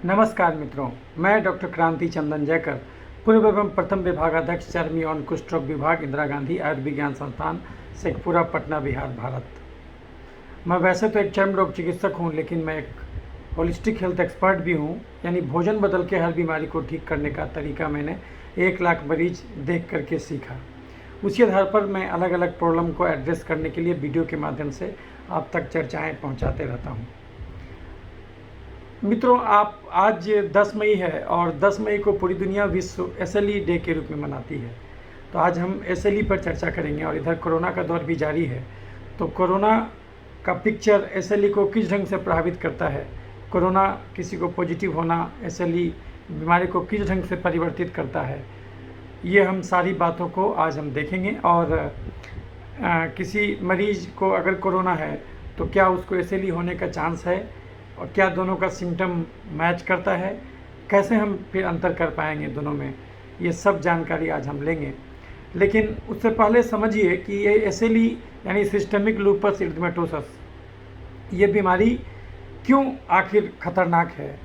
नमस्कार मित्रों, मैं डॉक्टर क्रांति चंदन जयकर, पूर्व एवं प्रथम विभागाध्यक्ष चर्मी और कुष्ठ रोग विभाग, इंदिरा गांधी आयुर्विज्ञान संस्थान, शेखपुरा, पटना, बिहार, भारत। मैं वैसे तो एक चर्म रोग चिकित्सक हूं, लेकिन मैं एक होलिस्टिक हेल्थ एक्सपर्ट भी हूं। यानी भोजन बदल के हर बीमारी को ठीक करने का तरीका मैंने 1 लाख मरीज देख करके सीखा। उसी आधार पर मैं अलग अलग प्रॉब्लम को एड्रेस करने के लिए वीडियो के माध्यम से आप तक चर्चाएँ पहुँचाते रहता हूँ। मित्रों, आप आज 10 मई है और 10 मई को पूरी दुनिया विश्व एसएलई डे के रूप में मनाती है। तो आज हम एसएलई पर चर्चा करेंगे और इधर कोरोना का दौर भी जारी है। तो कोरोना का पिक्चर एसएलई को किस ढंग से प्रभावित करता है, कोरोना किसी को पॉजिटिव होना एसएलई बीमारी को किस ढंग से परिवर्तित करता है, ये हम सारी बातों को आज हम देखेंगे। और किसी मरीज को अगर कोरोना है तो क्या उसको एसएलई होने का चांस है और क्या दोनों का सिम्टम मैच करता है, कैसे हम फिर अंतर कर पाएंगे दोनों में, ये सब जानकारी आज हम लेंगे। लेकिन उससे पहले समझिए कि ये एसएलई यानी सिस्टमिक लूपस एरिथेमेटोसस, ये बीमारी क्यों आखिर खतरनाक है।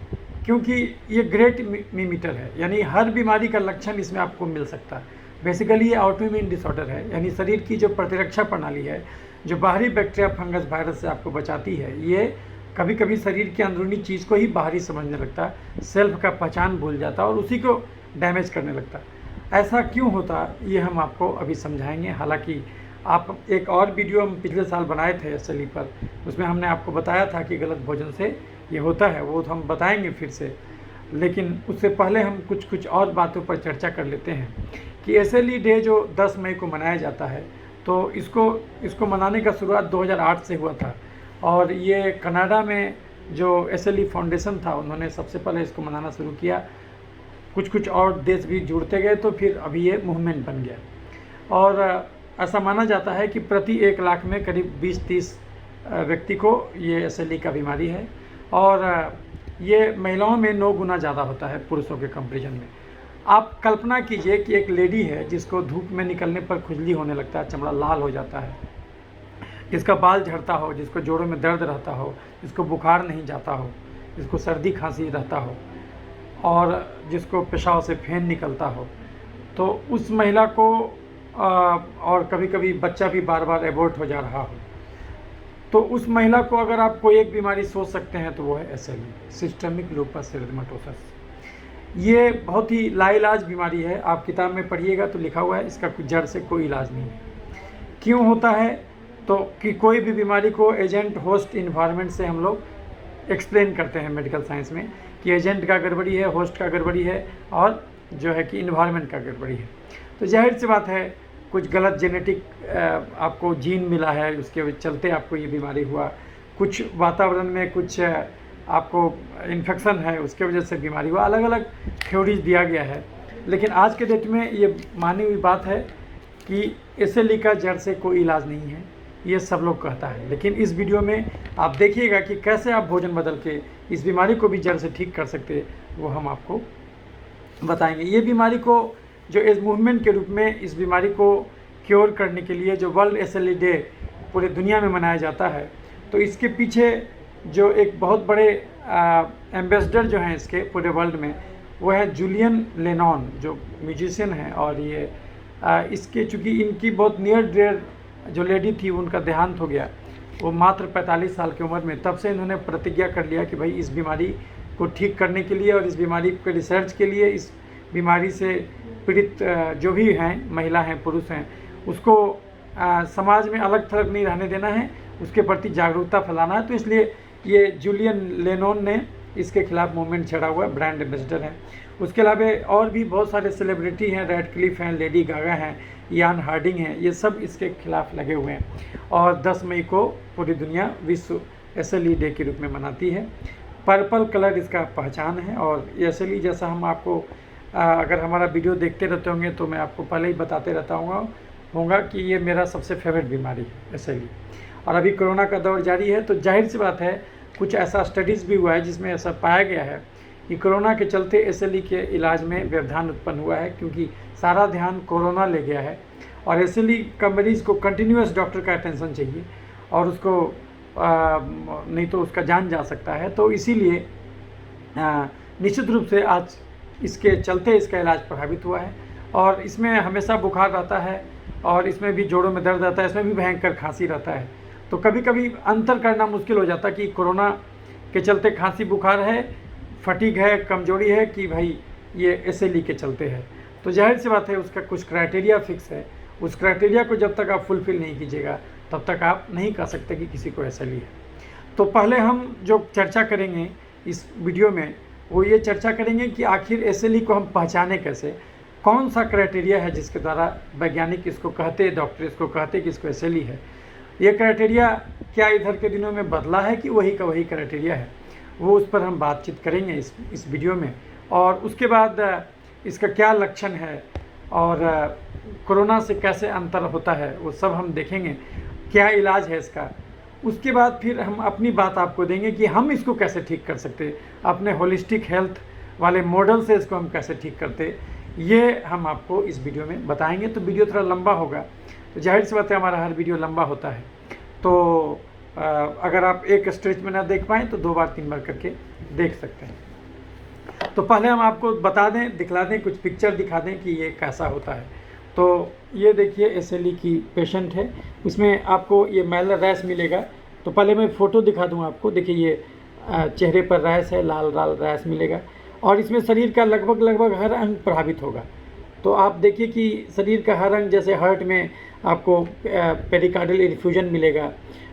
क्योंकि ये ग्रेट मिमीटर है, यानी हर बीमारी का लक्षण इसमें आपको मिल सकता है। बेसिकली ये ऑटोइम्यून डिसऑर्डर है, यानी शरीर की जो प्रतिरक्षा प्रणाली है, जो बाहरी बैक्टीरिया, फंगस, वायरस से आपको बचाती है, ये कभी कभी शरीर की अंदरूनी चीज़ को ही बाहरी समझने लगता है, सेल्फ का पहचान भूल जाता है और उसी को डैमेज करने लगता है। ऐसा क्यों होता है ये हम आपको अभी समझाएंगे। हालांकि आप एक और वीडियो हम पिछले साल बनाए थे एसएलई पर, उसमें हमने आपको बताया था कि गलत भोजन से ये होता है, वो तो हम बताएंगे फिर से। लेकिन उससे पहले हम कुछ और बातों पर चर्चा कर लेते हैं कि एसएलई डे जो 10 मई को मनाया जाता है, तो इसको मनाने का शुरुआत 2008 से हुआ था। और ये कनाडा में जो एसएलई फाउंडेशन था, उन्होंने सबसे पहले इसको मनाना शुरू किया। कुछ और देश भी जुड़ते गए तो फिर अभी ये मूवमेंट बन गया। और ऐसा माना जाता है कि प्रति 1 लाख में करीब 20-30 व्यक्ति को ये एसएलई का बीमारी है। और ये महिलाओं में 9 गुना ज़्यादा होता है पुरुषों के कंपेरिजन में। आप कल्पना कीजिए कि एक लेडी है जिसको धूप में निकलने पर खुजली होने लगता है, चमड़ा लाल हो जाता है, जिसका बाल झड़ता हो, जिसको जोड़ों में दर्द रहता हो, जिसको बुखार नहीं जाता हो, जिसको सर्दी खांसी रहता हो और जिसको पेशाब से फेन निकलता हो, तो उस महिला को और कभी कभी बच्चा भी बार बार एबॉर्ट हो जा रहा हो, तो उस महिला को अगर आप कोई एक बीमारी सोच सकते हैं तो वो है एसएलई, सिस्टमिक लूपस एरिथेमेटोसस। ये बहुत ही लाइलाज बीमारी है। आप किताब में पढ़िएगा तो लिखा हुआ है इसका जड़ से कोई इलाज नहीं है। क्यों होता है? तो कि कोई भी बीमारी को एजेंट होस्ट इन्वायरमेंट से हम लोग एक्सप्लेन करते हैं मेडिकल साइंस में कि एजेंट का गड़बड़ी है, होस्ट का गड़बड़ी है और जो है कि इन्वायरमेंट का गड़बड़ी है। तो जाहिर सी बात है, कुछ गलत जेनेटिक आपको जीन मिला है, उसके चलते आपको ये बीमारी हुआ। कुछ वातावरण में कुछ आपको इन्फेक्शन है, उसके वजह से बीमारी हुआ। अलग अलग थ्योरीज दिया गया है। लेकिन आज के डेट में ये मानी हुई बात है कि एसएलई का जड़ से कोई इलाज नहीं है, ये सब लोग कहता है। लेकिन इस वीडियो में आप देखिएगा कि कैसे आप भोजन बदल के इस बीमारी को भी जड़ से ठीक कर सकते हैं, वो हम आपको बताएंगे। ये बीमारी को जो इस मूवमेंट के रूप में इस बीमारी को क्योर करने के लिए जो वर्ल्ड एसएलई डे पूरे दुनिया में मनाया जाता है, तो इसके पीछे जो एक बहुत बड़े एम्बेसडर जो हैं इसके पूरे वर्ल्ड में, वो है जूलियन लेनॉन, जो म्यूजिशियन हैं। और ये इसके चूँकि इनकी बहुत नियर डियर जो लेडी थी उनका देहांत हो गया, वो मात्र 45 साल की उम्र में। तब से इन्होंने प्रतिज्ञा कर लिया कि भाई इस बीमारी को ठीक करने के लिए और इस बीमारी के रिसर्च के लिए, इस बीमारी से पीड़ित जो भी हैं, महिला हैं, पुरुष हैं, उसको समाज में अलग थलग नहीं रहने देना है, उसके प्रति जागरूकता फैलाना है। तो इसलिए ये जूलियन लेनॉन ने इसके खिलाफ मूवमेंट छेड़ा हुआ है, ब्रांड एम्बेसडर हैं। उसके अलावा और भी बहुत सारे सेलिब्रिटी हैं, रेडक्लिफ हैं, लेडी गागा हैं, इयान हार्डिंग हैं, ये सब इसके खिलाफ लगे हुए हैं। और 10 मई को पूरी दुनिया विश्व एसएलई डे के रूप में मनाती है। पर्पल कलर इसका पहचान है। और एसएलई जैसा हम आपको अगर हमारा वीडियो देखते रहते होंगे तो मैं आपको पहले ही बताते रहता होगा कि ये मेरा सबसे फेवरेट बीमारी है एसएलई। और अभी कोरोना का दौर जारी है, तो जाहिर सी बात है कुछ ऐसा स्टडीज़ भी हुआ है जिसमें ऐसा पाया गया है कि कोरोना के चलते एसएलई के इलाज में व्यवधान उत्पन्न हुआ है, क्योंकि सारा ध्यान कोरोना ले गया है। और एसएलई का मरीज़ को कंटिन्यूस डॉक्टर का अटेंशन चाहिए और उसको नहीं तो उसका जान जा सकता है। तो इसीलिए निश्चित रूप से आज इसके चलते इसका इलाज प्रभावित हुआ है। और इसमें हमेशा बुखार रहता है और इसमें भी जोड़ों में दर्द रहता है, इसमें भी भयंकर खांसी रहता है। तो कभी कभी अंतर करना मुश्किल हो जाता है कि कोरोना के चलते खांसी बुखार है, फटीग है, कमजोरी है, कि भाई ये एसएलई के चलते है। तो जाहिर सी बात है उसका कुछ क्राइटेरिया फिक्स है। उस क्राइटेरिया को जब तक आप फुलफ़िल नहीं कीजिएगा तब तक आप नहीं कह सकते कि किसी को एसएलई है। तो पहले हम जो चर्चा करेंगे इस वीडियो में वो ये चर्चा करेंगे कि आखिर एसएलई को हम पहचाने कैसे, कौन सा क्राइटेरिया है जिसके द्वारा वैज्ञानिक इसको कहते, डॉक्टर इसको कहते कि इसको एसएलई है। ये क्राइटेरिया क्या इधर के दिनों में बदला है कि वही का वही क्राइटेरिया है, वो उस पर हम बातचीत करेंगे इस वीडियो में। और उसके बाद इसका क्या लक्षण है और कोरोना से कैसे अंतर होता है वो सब हम देखेंगे, क्या इलाज है इसका। उसके बाद फिर हम अपनी बात आपको देंगे कि हम इसको कैसे ठीक कर सकते, अपने होलिस्टिक हेल्थ वाले मॉडल से इसको हम कैसे ठीक करते, ये हम आपको इस वीडियो में बताएंगे। तो वीडियो थोड़ा लंबा होगा, तो जाहिर सी बात है हमारा हर वीडियो लंबा होता है। तो अगर आप एक स्ट्रेच में ना देख पाएँ तो 2 बार 3 बार करके देख सकते हैं। तो पहले हम आपको बता दें, दिखला दें, कुछ पिक्चर दिखा दें कि ये कैसा होता है। तो ये देखिए एसएलई की पेशेंट है, उसमें आपको ये मैलर रैश मिलेगा। तो पहले मैं फ़ोटो दिखा दूं आपको, देखिए ये चेहरे पर रैश है, लाल लाल रैश मिलेगा और इसमें शरीर का लगभग हर अंग प्रभावित होगा। तो आप देखिए कि शरीर का हर अंग, जैसे हार्ट में आपको पेरिकार्डियल इन्फ्यूजन मिलेगा,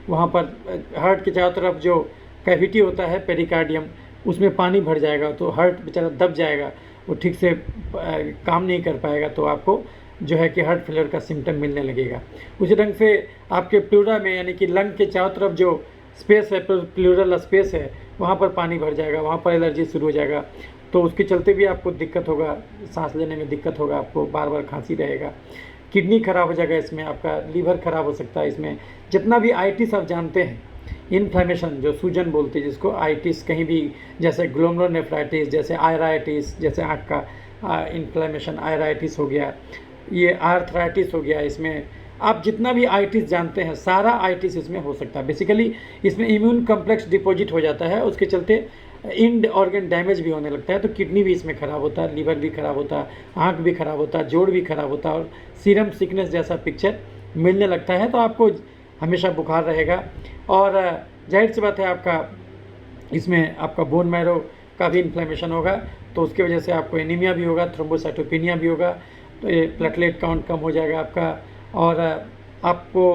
वहाँ पर हार्ट के चारों तरफ जो कैविटी होता है पेरिकार्डियम, उसमें पानी भर जाएगा तो हार्ट बेचारा दब जाएगा, वो ठीक से काम नहीं कर पाएगा, तो आपको जो है कि हार्ट फेलियर का सिम्टम मिलने लगेगा। उसी ढंग से आपके प्लूरा में, यानी कि लंग के चारों तरफ जो स्पेस है, प्लूरल स्पेस है, वहाँ पर पानी भर जाएगा, वहाँ पर एलर्जी शुरू हो जाएगा। तो उसके चलते भी आपको दिक्कत होगा, सांस लेने में दिक्कत होगा, आपको बार बार खांसी रहेगा, किडनी खराब हो जाएगा, इसमें आपका लीवर खराब हो सकता है। इसमें जितना भी आइटिस आप जानते हैं, इन्फ्लेमेशन जो सूजन बोलते हैं जिसको, आइटिस कहीं भी, जैसे ग्लोमेरुलोनेफ्राइटिस, जैसे आयराइटिस, जैसे आँख का इन्फ्लेमेशन आयराइटिस हो गया, ये आर्थराइटिस हो गया, इसमें आप जितना भी आइटिस जानते हैं सारा आइटिस इसमें हो सकता है। बेसिकली इसमें इम्यून कम्प्लेक्स डिपॉजिट हो जाता है, उसके चलते इंड ऑर्गन डैमेज भी होने लगता है। तो किडनी भी इसमें ख़राब होता है, लीवर भी ख़राब होता है, आँख भी ख़राब होता है, जोड़ भी ख़राब होता है और सीरम सिकनेस जैसा पिक्चर मिलने लगता है। तो आपको हमेशा बुखार रहेगा और जाहिर सी बात है आपका इसमें आपका बोन मैरो का भी इन्फ्लेमेशन होगा, तो उसकी वजह से आपको एनीमिया भी होगा, थ्रोम्बोसाइटोपिनिया भी होगा, तो ये प्लेटलेट काउंट कम हो जाएगा आपका और आपको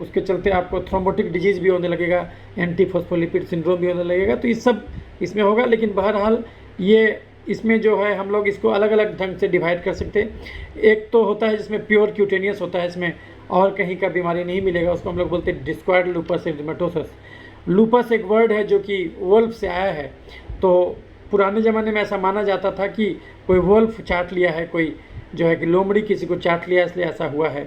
उसके चलते आपको थ्रोम्बोटिक डिजीज़ भी होने लगेगा, एंटीफॉस्फोलिपिड सिंड्रोम भी होने लगेगा। तो ये सब इसमें होगा, लेकिन बहरहाल ये इसमें जो है हम लोग इसको अलग अलग ढंग से डिवाइड कर सकते हैं। एक तो होता है जिसमें प्योर क्यूटेनियस होता है, इसमें और कहीं का बीमारी नहीं मिलेगा, उसको हम लोग बोलते हैं डिस्क्वायड लूपस एरिथेमेटोसस। लूपस एक वर्ड है जो कि वोल्फ से आया है। तो पुराने ज़माने में ऐसा माना जाता था कि कोई वोल्फ चाट लिया है, कोई जो है कि लोमड़ी किसी को चाट लिया, इसलिए ऐसा हुआ है।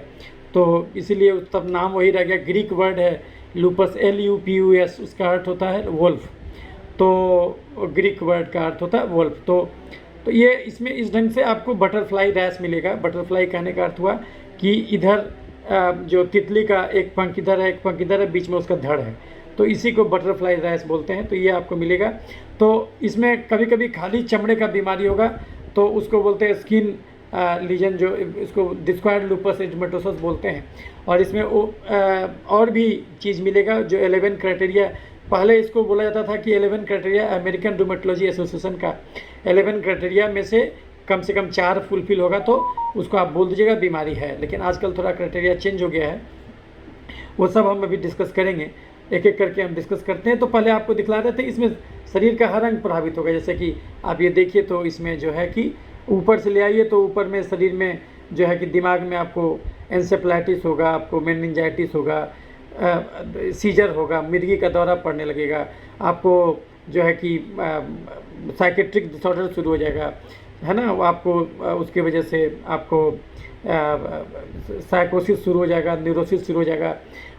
तो इसीलिए तब नाम वही रह गया। ग्रीक वर्ड है लूपस, LUPUS, उसका अर्थ होता है वोल्फ। तो ग्रीक वर्ड का अर्थ होता है वोल्फ। तो ये इसमें इस ढंग से आपको बटरफ्लाई रैश मिलेगा। बटरफ्लाई कहने का अर्थ हुआ कि इधर जो तितली का एक पंख इधर है, एक पंख इधर है, बीच में उसका धड़ है, तो इसी को बटरफ्लाई रैश बोलते हैं। तो ये आपको मिलेगा। तो इसमें कभी कभी खाली चमड़े का बीमारी होगा, तो उसको बोलते हैं स्किन लीजन, जो इसको डिस्क्वायड लूपस एरिथेमेटोसस बोलते हैं। और इसमें और भी चीज़ मिलेगा जो 11 क्राइटेरिया, पहले इसको बोला जाता था कि 11 क्राइटेरिया, अमेरिकन रूमेटोलॉजी एसोसिएशन का 11 क्राइटेरिया में से कम 4 फुलफिल होगा तो उसको आप बोल दीजिएगा बीमारी है। लेकिन आजकल थोड़ा क्राइटेरिया चेंज हो गया है, वो सब हम अभी डिस्कस करेंगे, एक एक करके हम डिस्कस करते हैं। तो पहले आपको दिखला देते हैं, इसमें शरीर का हर अंग प्रभावित होगा। जैसे कि आप ये देखिए, तो इसमें जो है कि ऊपर से ले आइए, तो ऊपर में शरीर में जो है कि दिमाग में आपको एंसेफ्लाइटिस होगा, आपको मेनिंजाइटिस होगा, सीजर होगा, मिर्गी का दौरा पड़ने लगेगा, आपको जो है कि साइकेट्रिक डिसऑर्डर शुरू हो जाएगा, है ना, आपको उसकी वजह से आपको साइकोसिस शुरू हो जाएगा, न्यूरोसिस शुरू हो जाएगा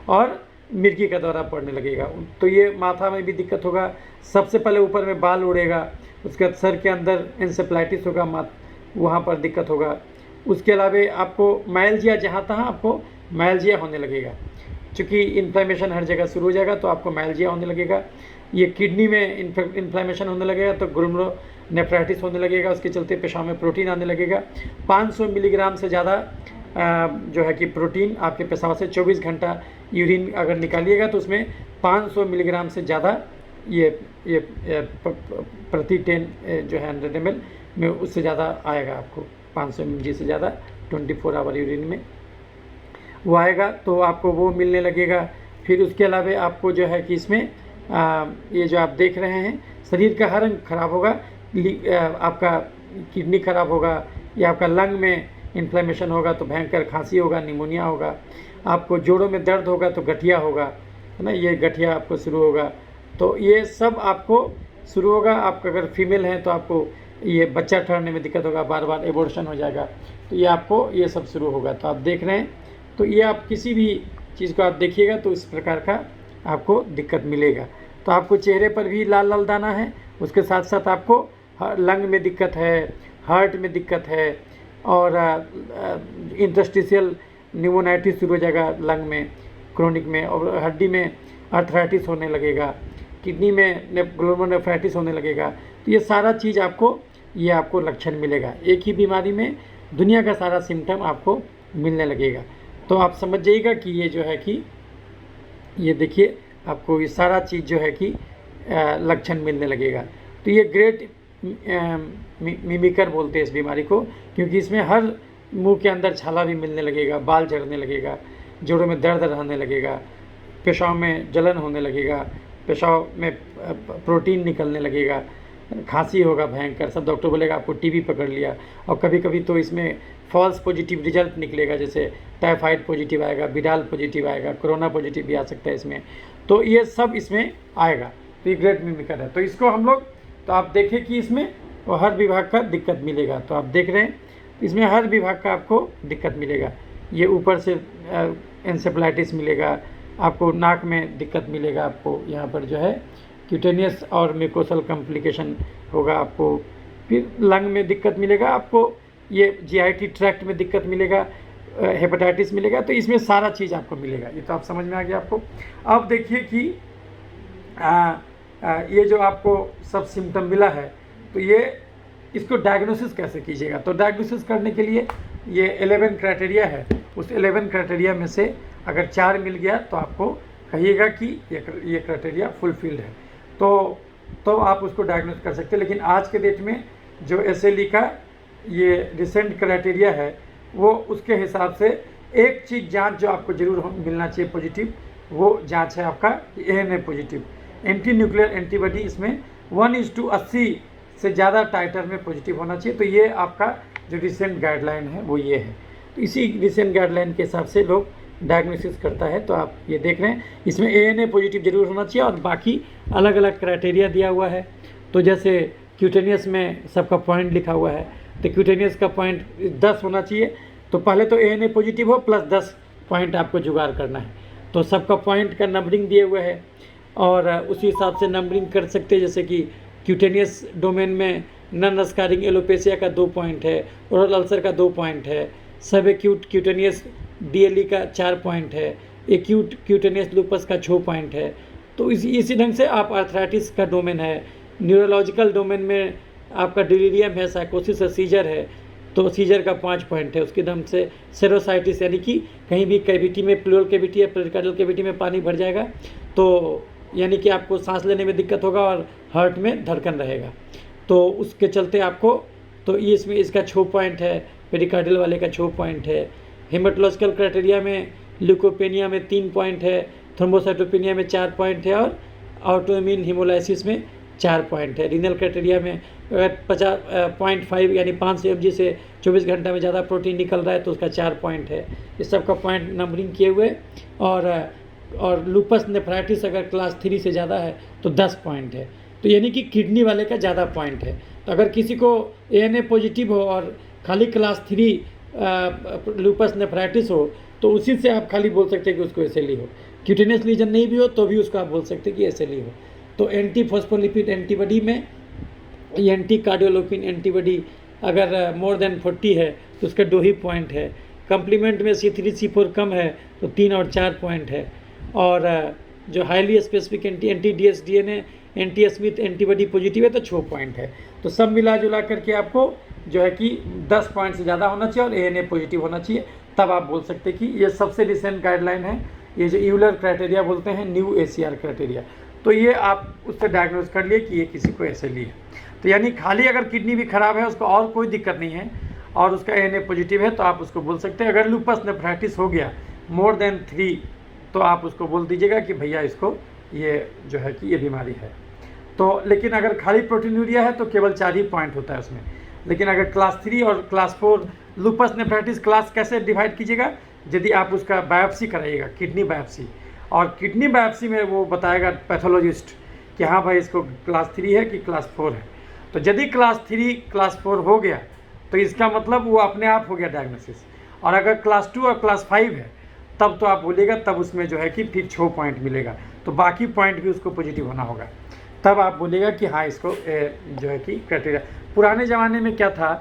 और मिर्गी का दौरा पड़ने लगेगा। तो ये माथा में भी दिक्कत होगा, सबसे पहले ऊपर में बाल उड़ेगा, उसके बाद सर के अंदर एंसेफ्लाइटिस होगा, वहाँ पर दिक्कत होगा। उसके अलावा आपको माइल्जिया, जहाँ तहाँ आपको माइल्जिया होने लगेगा, चूँकि इन्फ्लेमेशन हर जगह शुरू हो जाएगा तो आपको माइल्जिया होने लगेगा। ये किडनी में इन्फ्लेमेशन होने लगेगा तो ग्लोमेरुलोनेफ्राइटिस होने लगेगा, उसके चलते पेशाब में प्रोटीन आने लगेगा। 500 मिलीग्राम से ज़्यादा जो है कि प्रोटीन आपके पेशाब से 24 घंटा यूरिन अगर निकालिएगा तो उसमें 500 मिलीग्राम से ज़्यादा ये प्रति 10 जो है 100 ml में उससे ज़्यादा आएगा आपको, 500 mg से ज़्यादा 24 आवर यूरिन में वो आएगा, तो आपको वो मिलने लगेगा। फिर उसके अलावा आपको जो है कि इसमें ये जो आप देख रहे हैं, शरीर का हर अंग खराब होगा, आपका किडनी खराब होगा या आपका लंग में इन्फ्लेमेशन होगा तो भयंकर खांसी होगा, निमोनिया होगा, आपको जोड़ों में दर्द होगा तो गठिया होगा, है ना, ये गठिया आपको शुरू होगा। तो ये सब आपको शुरू होगा। आप अगर फीमेल हैं तो आपको ये बच्चा ठहरने में दिक्कत होगा, बार बार एबॉर्शन हो जाएगा, तो ये आपको ये सब शुरू होगा। तो आप देख रहे हैं, तो ये आप किसी भी चीज़ को आप देखिएगा तो इस प्रकार का आपको दिक्कत मिलेगा। तो आपको चेहरे पर भी लाल लाल दाना है, उसके साथ साथ आपको लंग में दिक्कत है, हार्ट में दिक्कत है, और इंटरस्टिशियल न्यूमोनाइटिस शुरू हो जाएगा लंग में, क्रोनिक में, और हड्डी में आर्थराइटिस होने लगेगा, किडनी में ग्लोमेरुलोनेफ्राइटिस होने लगेगा। तो ये सारा चीज़ आपको लक्षण मिलेगा। एक ही बीमारी में दुनिया का सारा सिम्टम आपको मिलने लगेगा। तो आप समझ जाइएगा कि ये जो है कि ये देखिए आपको ये सारा चीज़ जो है कि लक्षण मिलने लगेगा। तो ये ग्रेट मिमिकर बोलते हैं इस बीमारी को, क्योंकि इसमें हर मुंह के अंदर छाला भी मिलने लगेगा, बाल झड़ने लगेगा, जोड़ों में दर्द रहने लगेगा, पेशाब में जलन होने लगेगा, पेशाब में प्रोटीन निकलने लगेगा, खांसी होगा भयंकर, सब डॉक्टर बोलेगा आपको टीबी पकड़ लिया। और कभी कभी तो इसमें फॉल्स पॉजिटिव रिजल्ट निकलेगा, जैसे टाइफाइड पॉजिटिव आएगा, विडाल पॉजिटिव आएगा, कोरोना पॉजिटिव भी आ सकता है इसमें। तो ये सब इसमें आएगा। तो ये ग्रेट मिमिकर है। तो इसको हम लोग, तो आप देखें कि इसमें हर विभाग का दिक्कत मिलेगा। तो आप देख रहे हैं इसमें हर विभाग का आपको दिक्कत मिलेगा। ये ऊपर से एन्सेफेलाइटिस मिलेगा, आपको नाक में दिक्कत मिलेगा, आपको यहाँ पर जो है क्यूटेनियस और म्यूकोसल कॉम्प्लिकेशन होगा, आपको फिर लंग में दिक्कत मिलेगा, आपको ये जीआईटी ट्रैक्ट में दिक्कत मिलेगा, हेपेटाइटिस मिलेगा। तो इसमें सारा चीज़ आपको मिलेगा। ये तो आप समझ में आ गया आपको। अब देखिए कि ये जो आपको सब सिम्टम मिला है, तो ये इसको डायग्नोसिस कैसे कीजिएगा। तो डायग्नोसिस करने के लिए ये 11 क्राइटेरिया है, उस 11 क्राइटेरिया में से अगर 4 मिल गया तो आपको कहिएगा कि ये क्राइटेरिया फुलफिल्ड है, तो आप उसको डायग्नोस कर सकते हैं। लेकिन आज के डेट में जो SLE का ये रिसेंट क्राइटेरिया है, वो उसके हिसाब से एक चीज़ जांच जो आपको जरूर मिलना चाहिए पॉजिटिव, वो जांच है आपका ANA positive, anti nuclear antibody. इसमें 1:80 से ज़्यादा टाइटर में पॉजिटिव होना चाहिए। तो ये आपका जो रिसेंट गाइडलाइन है वो ये है। तो इसी रिसेंट गाइडलाइन के हिसाब से लोग डायग्नोसिस करता है। तो आप ये देख रहे हैं, इसमें ANA पॉजिटिव जरूर होना चाहिए, और बाकी अलग अलग क्राइटेरिया दिया हुआ है। तो जैसे क्यूटेनियस में सबका पॉइंट लिखा हुआ है, तो क्यूटेनियस का पॉइंट 10 होना चाहिए। तो पहले तो ANA पॉजिटिव हो प्लस 10 पॉइंट आपको जुगाड़ करना है। तो सबका पॉइंट का नंबरिंग दिए हुए है, और उसी हिसाब से नंबरिंग कर सकते हैं। जैसे कि क्यूटेनियस डोमेन में नन स्कारिंग एलोपेशिया का 2 पॉइंट है, ओरल अल्सर का 2 पॉइंट है, सब एक्यूट क्यूटेनियस DLE का 4 पॉइंट है, एक्यूट क्यूटेनियस लूपस का 6 पॉइंट है। तो इसी ढंग से आप आर्थराइटिस का डोमेन है, न्यूरोलॉजिकल डोमेन में आपका डिलीरियम है, साइकोसिस है, सीजर है, तो सीजर का 5 पॉइंट है। उसके ढंग से सेरोसाइटिस, यानी कि कहीं भी कैविटी में, प्लूरल कैविटी या पेरिकार्डियल कैविटी में पानी भर जाएगा, तो यानी कि आपको सांस लेने में दिक्कत होगा और हार्ट में धड़कन रहेगा। तो उसके चलते आपको, तो ये इसमें इसका 6 पॉइंट है, पेरिकार्डियल वाले का 6 पॉइंट है। हेमेटोलॉजिकल क्राइटेरिया में ल्यूकोपेनिया में 3 पॉइंट है, थ्रोम्बोसाइटोपेनिया में 4 पॉइंट है, और ऑटोइम्यून हिमोलाइसिस में 4 पॉइंट है। रीनल क्राइटेरिया में अगर 50.5 यानी 500 mg से 24 घंटा में ज़्यादा प्रोटीन निकल रहा है तो उसका 4 पॉइंट है। इस सब का पॉइंट नंबरिंग किए हुए, और लूपस नेफ्राइटिस अगर क्लास 3 से ज़्यादा है तो 10 पॉइंट है। तो यानी कि किडनी वाले का ज़्यादा पॉइंट है। तो अगर किसी को ANA पॉजिटिव हो और खाली क्लास 3 लूपस नेफ्राइटिस हो, तो उसी से आप खाली बोल सकते हैं कि उसको SLE हो। क्यूटेनियस लीजन नहीं भी हो तो भी उसको आप बोल सकते हैं कि SLE हो। तो एंटी फॉस्फोलिपिड एंटीबॉडी में एंटी कार्डियोलोपिन एंटीबॉडी अगर मोर देन 40 है तो उसका 2 ही पॉइंट है। कंप्लीमेंट में C3C4 कम है तो 3 और 4 पॉइंट है। और जो highly specific anti DSDNA NTS with antibody positive है तो 6 पॉइंट है। तो सब मिला जुला करके आपको जो है कि 10 पॉइंट से ज़्यादा होना चाहिए और ANA पॉजिटिव होना चाहिए, तब आप बोल सकते कि ये सबसे रिसेंट गाइडलाइन है। ये जो यूलर क्राइटेरिया बोलते हैं, न्यू ACR क्राइटेरिया, तो ये आप उससे डायग्नोज कर लिए कि ये किसी को SLE है। तो यानी खाली अगर किडनी भी खराब है, उसको और कोई दिक्कत नहीं है और उसका ANA पॉजिटिव है, तो आप उसको बोल सकते हैं। अगर लूपस नेफ्राइटिस हो गया मोर देन 3, तो आप उसको बोल दीजिएगा कि भैया इसको ये जो है कि ये बीमारी है। तो लेकिन अगर खाली प्रोटीनूरिया है तो केवल 4 ही पॉइंट होता है उसमें। लेकिन अगर क्लास 3 और क्लास 4 लूपस नेफ्राइटिस क्लास कैसे डिवाइड कीजिएगा, यदि आप उसका बायोप्सी कराइएगा, किडनी बायोप्सी, और किडनी बायोप्सी में वो बताएगा पैथोलॉजिस्ट कि हाँ भाई इसको क्लास 3 है कि क्लास 4 है। तो यदि क्लास 3 क्लास 4 हो गया तो इसका मतलब वो अपने आप हो गया डायग्नोसिस। और अगर क्लास 2 और क्लास 5 है तब तो आप बोलिएगा, तब उसमें जो है कि फिर 6 पॉइंट मिलेगा, तो बाकी पॉइंट भी उसको पॉजिटिव होना होगा, तब आप बोलिएगा कि हाँ इसको जो है कि क्राइटेरिया। पुराने ज़माने में क्या था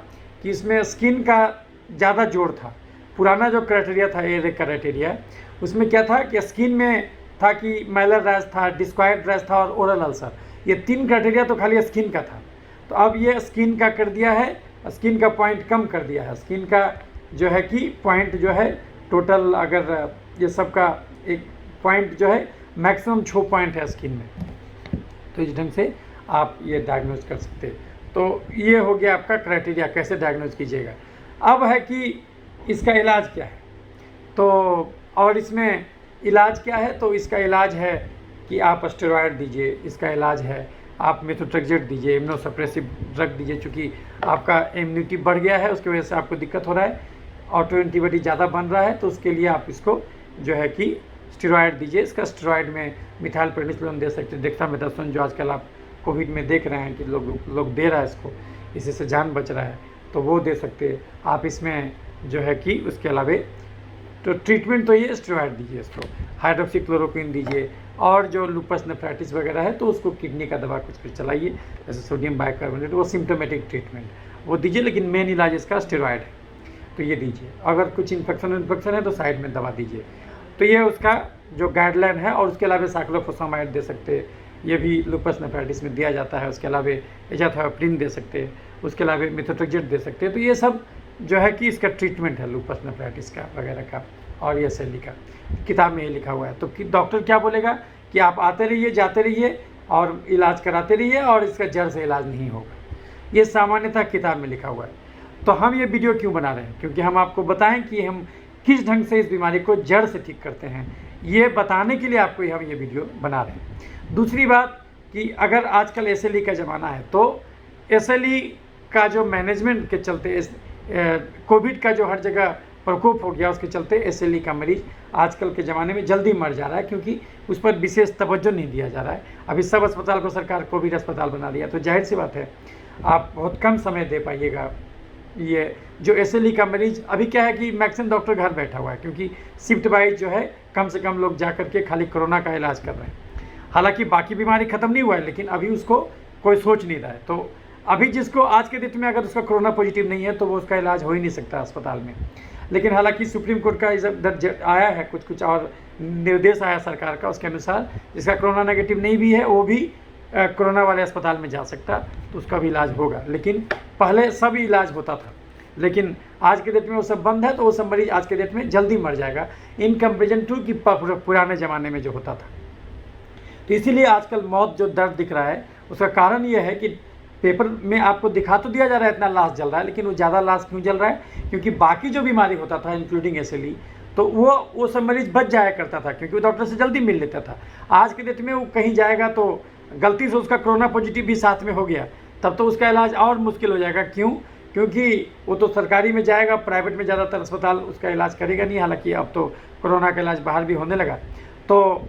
कि इसमें स्किन का ज़्यादा जोर था। पुराना जो क्राइटेरिया था ए क्राइटेरिया, उसमें क्या था कि स्किन में था कि मैलर रैश था, डिस्क्वाइड रैश था और ओरल अल्सर, ये 3 क्राइटेरिया तो खाली स्किन का था। तो अब ये स्किन का कर दिया है, स्किन का पॉइंट कम कर दिया है। स्किन का जो है कि पॉइंट जो है टोटल, अगर ये सब का एक पॉइंट जो है मैक्सिमम 6 पॉइंट है स्किन में, तो इस ढंग से आप ये डायग्नोज कर सकते हैं। तो ये हो गया आपका क्राइटेरिया, कैसे डायग्नोज कीजिएगा। अब है कि इसका इलाज क्या है, तो और इसमें इलाज क्या है, तो इसका इलाज है कि आप स्टेरॉयड दीजिए, इसका इलाज है आप मेथोट्रेक्सेट दीजिए, इम्यूनोसप्रेसिव ड्रग दीजिए। चूँकि आपका इम्यूनिटी बढ़ गया है, उसकी वजह से आपको दिक्कत हो रहा है, ऑटो एंटीबॉडी ज़्यादा बन रहा है, तो उसके लिए आप इसको जो है कि स्टेरॉयड दीजिए। इसका स्टेरॉयड में मिथाइल पेनिसिलिन दे सकते हैं, डेक्सामेथासोन जो आजकल आप कोविड में देख रहे हैं कि लोग दे रहा है इसको, इसी से जान बच रहा है, तो वो दे सकते हैं आप इसमें जो है कि। उसके अलावा तो ट्रीटमेंट तो ये स्टेरॉयड दीजिए, इसको हाइड्रोक्सीक्लोरोक्विन दीजिए, और जो लूपस नेफ्राइटिस वगैरह है तो उसको किडनी का दवा कुछ चलाइए, जैसे सोडियम बाइकार्बोनेट, वो सिम्टोमेटिक ट्रीटमेंट वो दीजिए, लेकिन मेन इलाज इसका स्टेरॉयड है, तो ये दीजिए। अगर कुछ इन्फेक्शन है तो साइड में दवा दीजिए। तो ये उसका जो गाइडलाइन है। और उसके अलावा साइक्लोफोस्फामाइड दे सकते हैं, ये भी लूपस नेफ्राइटिस में दिया जाता है। उसके अलावा एजाथ्रोपिन दे सकते हैं, उसके अलावा मेथोट्रेक्सेट दे सकते हैं। तो ये सब जो है कि इसका ट्रीटमेंट है लूपस नेफ्राइटिस का वगैरह का, और ये SLE का किताब में ये लिखा हुआ है। तो डॉक्टर क्या बोलेगा कि आप आते रहिए, जाते रहिए और इलाज कराते रहिए, और इसका जड़ से इलाज नहीं होगा, ये सामान्यतः किताब में लिखा हुआ है। तो हम ये वीडियो क्यों बना रहे हैं, क्योंकि हम आपको बताएं कि हम किस ढंग से इस बीमारी को जड़ से ठीक करते हैं, ये बताने के लिए आपको हम ये वीडियो बना रहे हैं। दूसरी बात कि अगर आजकल SLE का ज़माना है, तो SLE का जो मैनेजमेंट के चलते, कोविड का जो हर जगह प्रकोप हो गया, उसके चलते SLE का मरीज आजकल के ज़माने में जल्दी मर जा रहा है, क्योंकि उस पर विशेष तवज्जो नहीं दिया जा रहा है। अभी सब अस्पताल को सरकार कोविड अस्पताल बना दिया, तो जाहिर सी बात है आप बहुत कम समय दे पाइएगा। ये जो SLE का मरीज, अभी क्या है कि मैक्सिमम डॉक्टर घर बैठा हुआ है, क्योंकि शिफ्ट वाइज जो है कम से कम लोग जा करके खाली कोरोना का इलाज कर रहे हैं। हालांकि बाकी बीमारी ख़त्म नहीं हुआ है, लेकिन अभी उसको कोई सोच नहीं रहा है। तो अभी जिसको आज के डेट में अगर उसका कोरोना पॉजिटिव नहीं है तो वो उसका इलाज हो ही नहीं सकता अस्पताल में। लेकिन हालांकि सुप्रीम कोर्ट का आया है कुछ और निर्देश आया सरकार का, उसके अनुसार जिसका कोरोना नेगेटिव नहीं भी है वो भी कोरोना वाले अस्पताल में जा सकता, तो उसका भी इलाज होगा। लेकिन पहले सब इलाज होता था, लेकिन आज के डेट में वो सब बंद है, तो वो सब मरीज आज के डेट में जल्दी मर जाएगा इन कंपेरिजन टू कि पुराने ज़माने में जो होता था। तो इसीलिए आजकल मौत जो दर्द दिख रहा है, उसका कारण ये है कि पेपर में आपको दिखा तो दिया जा रहा है इतना लाश जल रहा है, लेकिन वो ज़्यादा लाश क्यों जल रहा है, क्योंकि बाकी जो बीमारी होता था इंक्लूडिंग SLE, तो वो सब मरीज बच जाया करता था, क्योंकि वो डॉक्टर से जल्दी मिल लेता था। आज के डेट में वो कहीं जाएगा तो गलती से उसका कोरोना पॉजिटिव भी साथ में हो गया, तब तो उसका इलाज और मुश्किल हो जाएगा। क्यों? क्योंकि वो तो सरकारी में जाएगा, प्राइवेट में ज़्यादातर अस्पताल उसका इलाज करेगा नहीं। हालांकि अब तो कोरोना का इलाज बाहर भी होने लगा, तो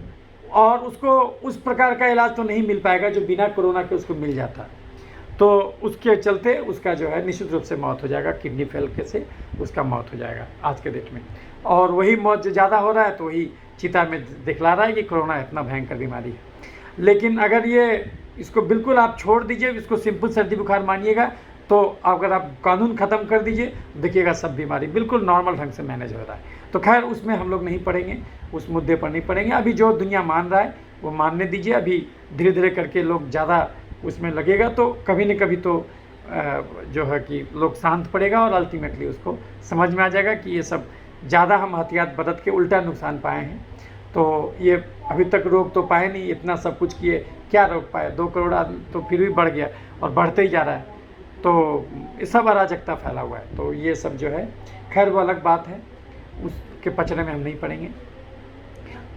और उसको उस प्रकार का इलाज तो नहीं मिल पाएगा जो बिना कोरोना के उसको मिल जाता। तो उसके चलते उसका जो है निश्चित रूप से मौत हो जाएगा, किडनी फेल के से उसका मौत हो जाएगा आज के डेट में। और वही मौत जो ज़्यादा हो रहा है तो वही चिता में दिखला रहा है कि कोरोना इतना भयंकर बीमारी है। लेकिन अगर ये इसको बिल्कुल आप छोड़ दीजिए, इसको सिंपल सर्दी बुखार मानिएगा, तो अगर आप कानून ख़त्म कर दीजिए, देखिएगा सब बीमारी बिल्कुल नॉर्मल ढंग से मैनेज हो रहा है। तो खैर उसमें हम लोग नहीं पढ़ेंगे, उस मुद्दे पर नहीं पढ़ेंगे। अभी जो दुनिया मान रहा है वो मानने दीजिए। अभी धीरे धीरे करके लोग ज़्यादा उसमें लगेगा तो कभी न कभी तो जो है कि लोग शांत पड़ेगा और अल्टीमेटली उसको समझ में आ जाएगा कि ये सब ज़्यादा हम हथियार बरत के उल्टा नुकसान पाए हैं। तो ये अभी तक रोक तो पाए नहीं, इतना सब कुछ किए, क्या रोक पाए? 2 करोड़ आदमी तो फिर भी बढ़ गया और बढ़ते ही जा रहा है। तो ये सब अराजकता फैला हुआ है। तो ये सब जो है, खैर वो अलग बात है, उसके पचड़े में हम नहीं पड़ेंगे।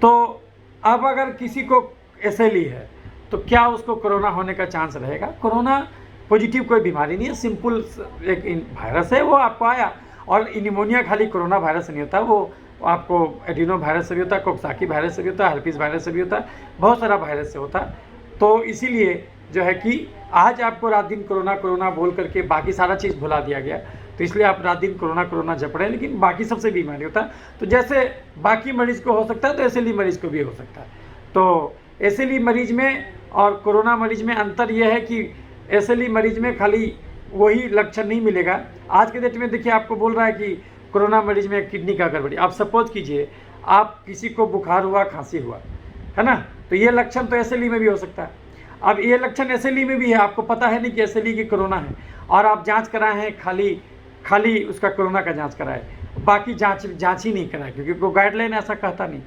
तो अब अगर किसी को एसएलई है तो क्या उसको कोरोना होने का चांस रहेगा? कोरोना पॉजिटिव कोई बीमारी नहीं है, सिंपल एक वायरस है, वो आपको आया। और निमोनिया खाली कोरोना वायरस से नहीं होता, वो आपको एडिनो वायरस से भी होता है, कोक्साकी वायरस से भी होता है, हर्पीस वायरस से भी होता है, बहुत सारा वायरस से होता है। तो इसीलिए जो है कि आज आपको रात दिन कोरोना कोरोना बोल करके बाकी सारा चीज़ भुला दिया गया, तो इसलिए आप रात दिन कोरोना कोरोना जप रहे हैं, लेकिन बाकी सबसे बीमारी होता है। तो जैसे बाकी मरीज़ को हो सकता है तो एसएलई मरीज़ को भी हो सकता है। तो एसएलई मरीज़ में और कोरोना मरीज़ में अंतर यह है कि एसएलई मरीज़ में खाली वही लक्षण नहीं मिलेगा। आज के डेट में देखिए, आपको बोल रहा है कि कोरोना मरीज़ में किडनी का गड़बड़ी। आप सपोज कीजिए आप किसी को बुखार हुआ, खांसी हुआ, है ना, तो ये लक्षण तो एसएलई में भी हो सकता है। अब ये लक्षण एसएलई में भी है, आपको पता है नहीं कि एसएलई की कोरोना है, और आप जांच कराए हैं, खाली उसका कोरोना का जांच कराए, बाकी जांच ही नहीं कराए, क्योंकि वो गाइडलाइन ऐसा कहता नहीं।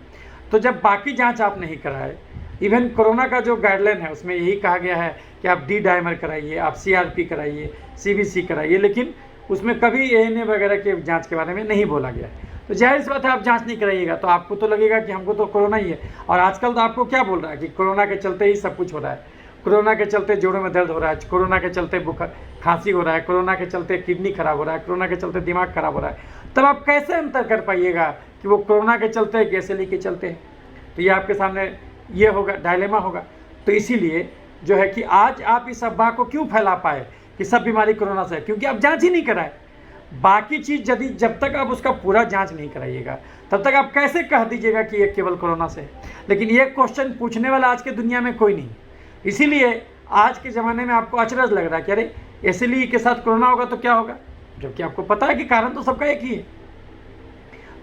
तो जब बाकी जांच आप नहीं कराए, इवन कोरोना का जो गाइडलाइन है उसमें यही कहा गया है कि आप डी डाइमर कराइए, आप सीआरपी कराइए, सीबीसी कराइए, लेकिन उसमें कभी एएनए वगैरह के जांच के बारे में नहीं बोला गया है। तो जाहिर सी बात है, आप जांच नहीं कराइएगा तो आपको तो लगेगा कि हमको तो कोरोना ही है। और आजकल तो आपको क्या बोल रहा है कि कोरोना के चलते ही सब कुछ हो रहा है, कोरोना के चलते जोड़ों में दर्द हो रहा है, कोरोना के चलते बुखार खांसी हो रहा है, कोरोना के चलते किडनी खराब हो रहा है, कोरोना के चलते दिमाग खराब हो रहा है। तब आप कैसे अंतर कर पाइएगा कि वो कोरोना के चलते है कि एसएलई के चलते है? तो ये आपके सामने ये होगा, डायलेमा होगा। तो इसीलिए जो है कि आज आप इस अफवाह को क्यों फैला पाए कि सब बीमारी कोरोना से है? क्योंकि आप जांच ही नहीं कराए। बाकी चीज़ यदि जब तक आप उसका पूरा जांच नहीं कराइएगा तब तक आप कैसे कह दीजिएगा कि ये केवल कोरोना से है? लेकिन ये क्वेश्चन पूछने वाला आज के दुनिया में कोई नहीं। इसीलिए आज के ज़माने में आपको अचरज लग रहा है कि अरे एसएलई के साथ कोरोना होगा तो क्या होगा, जबकि आपको पता है कि कारण तो सबका एक ही है।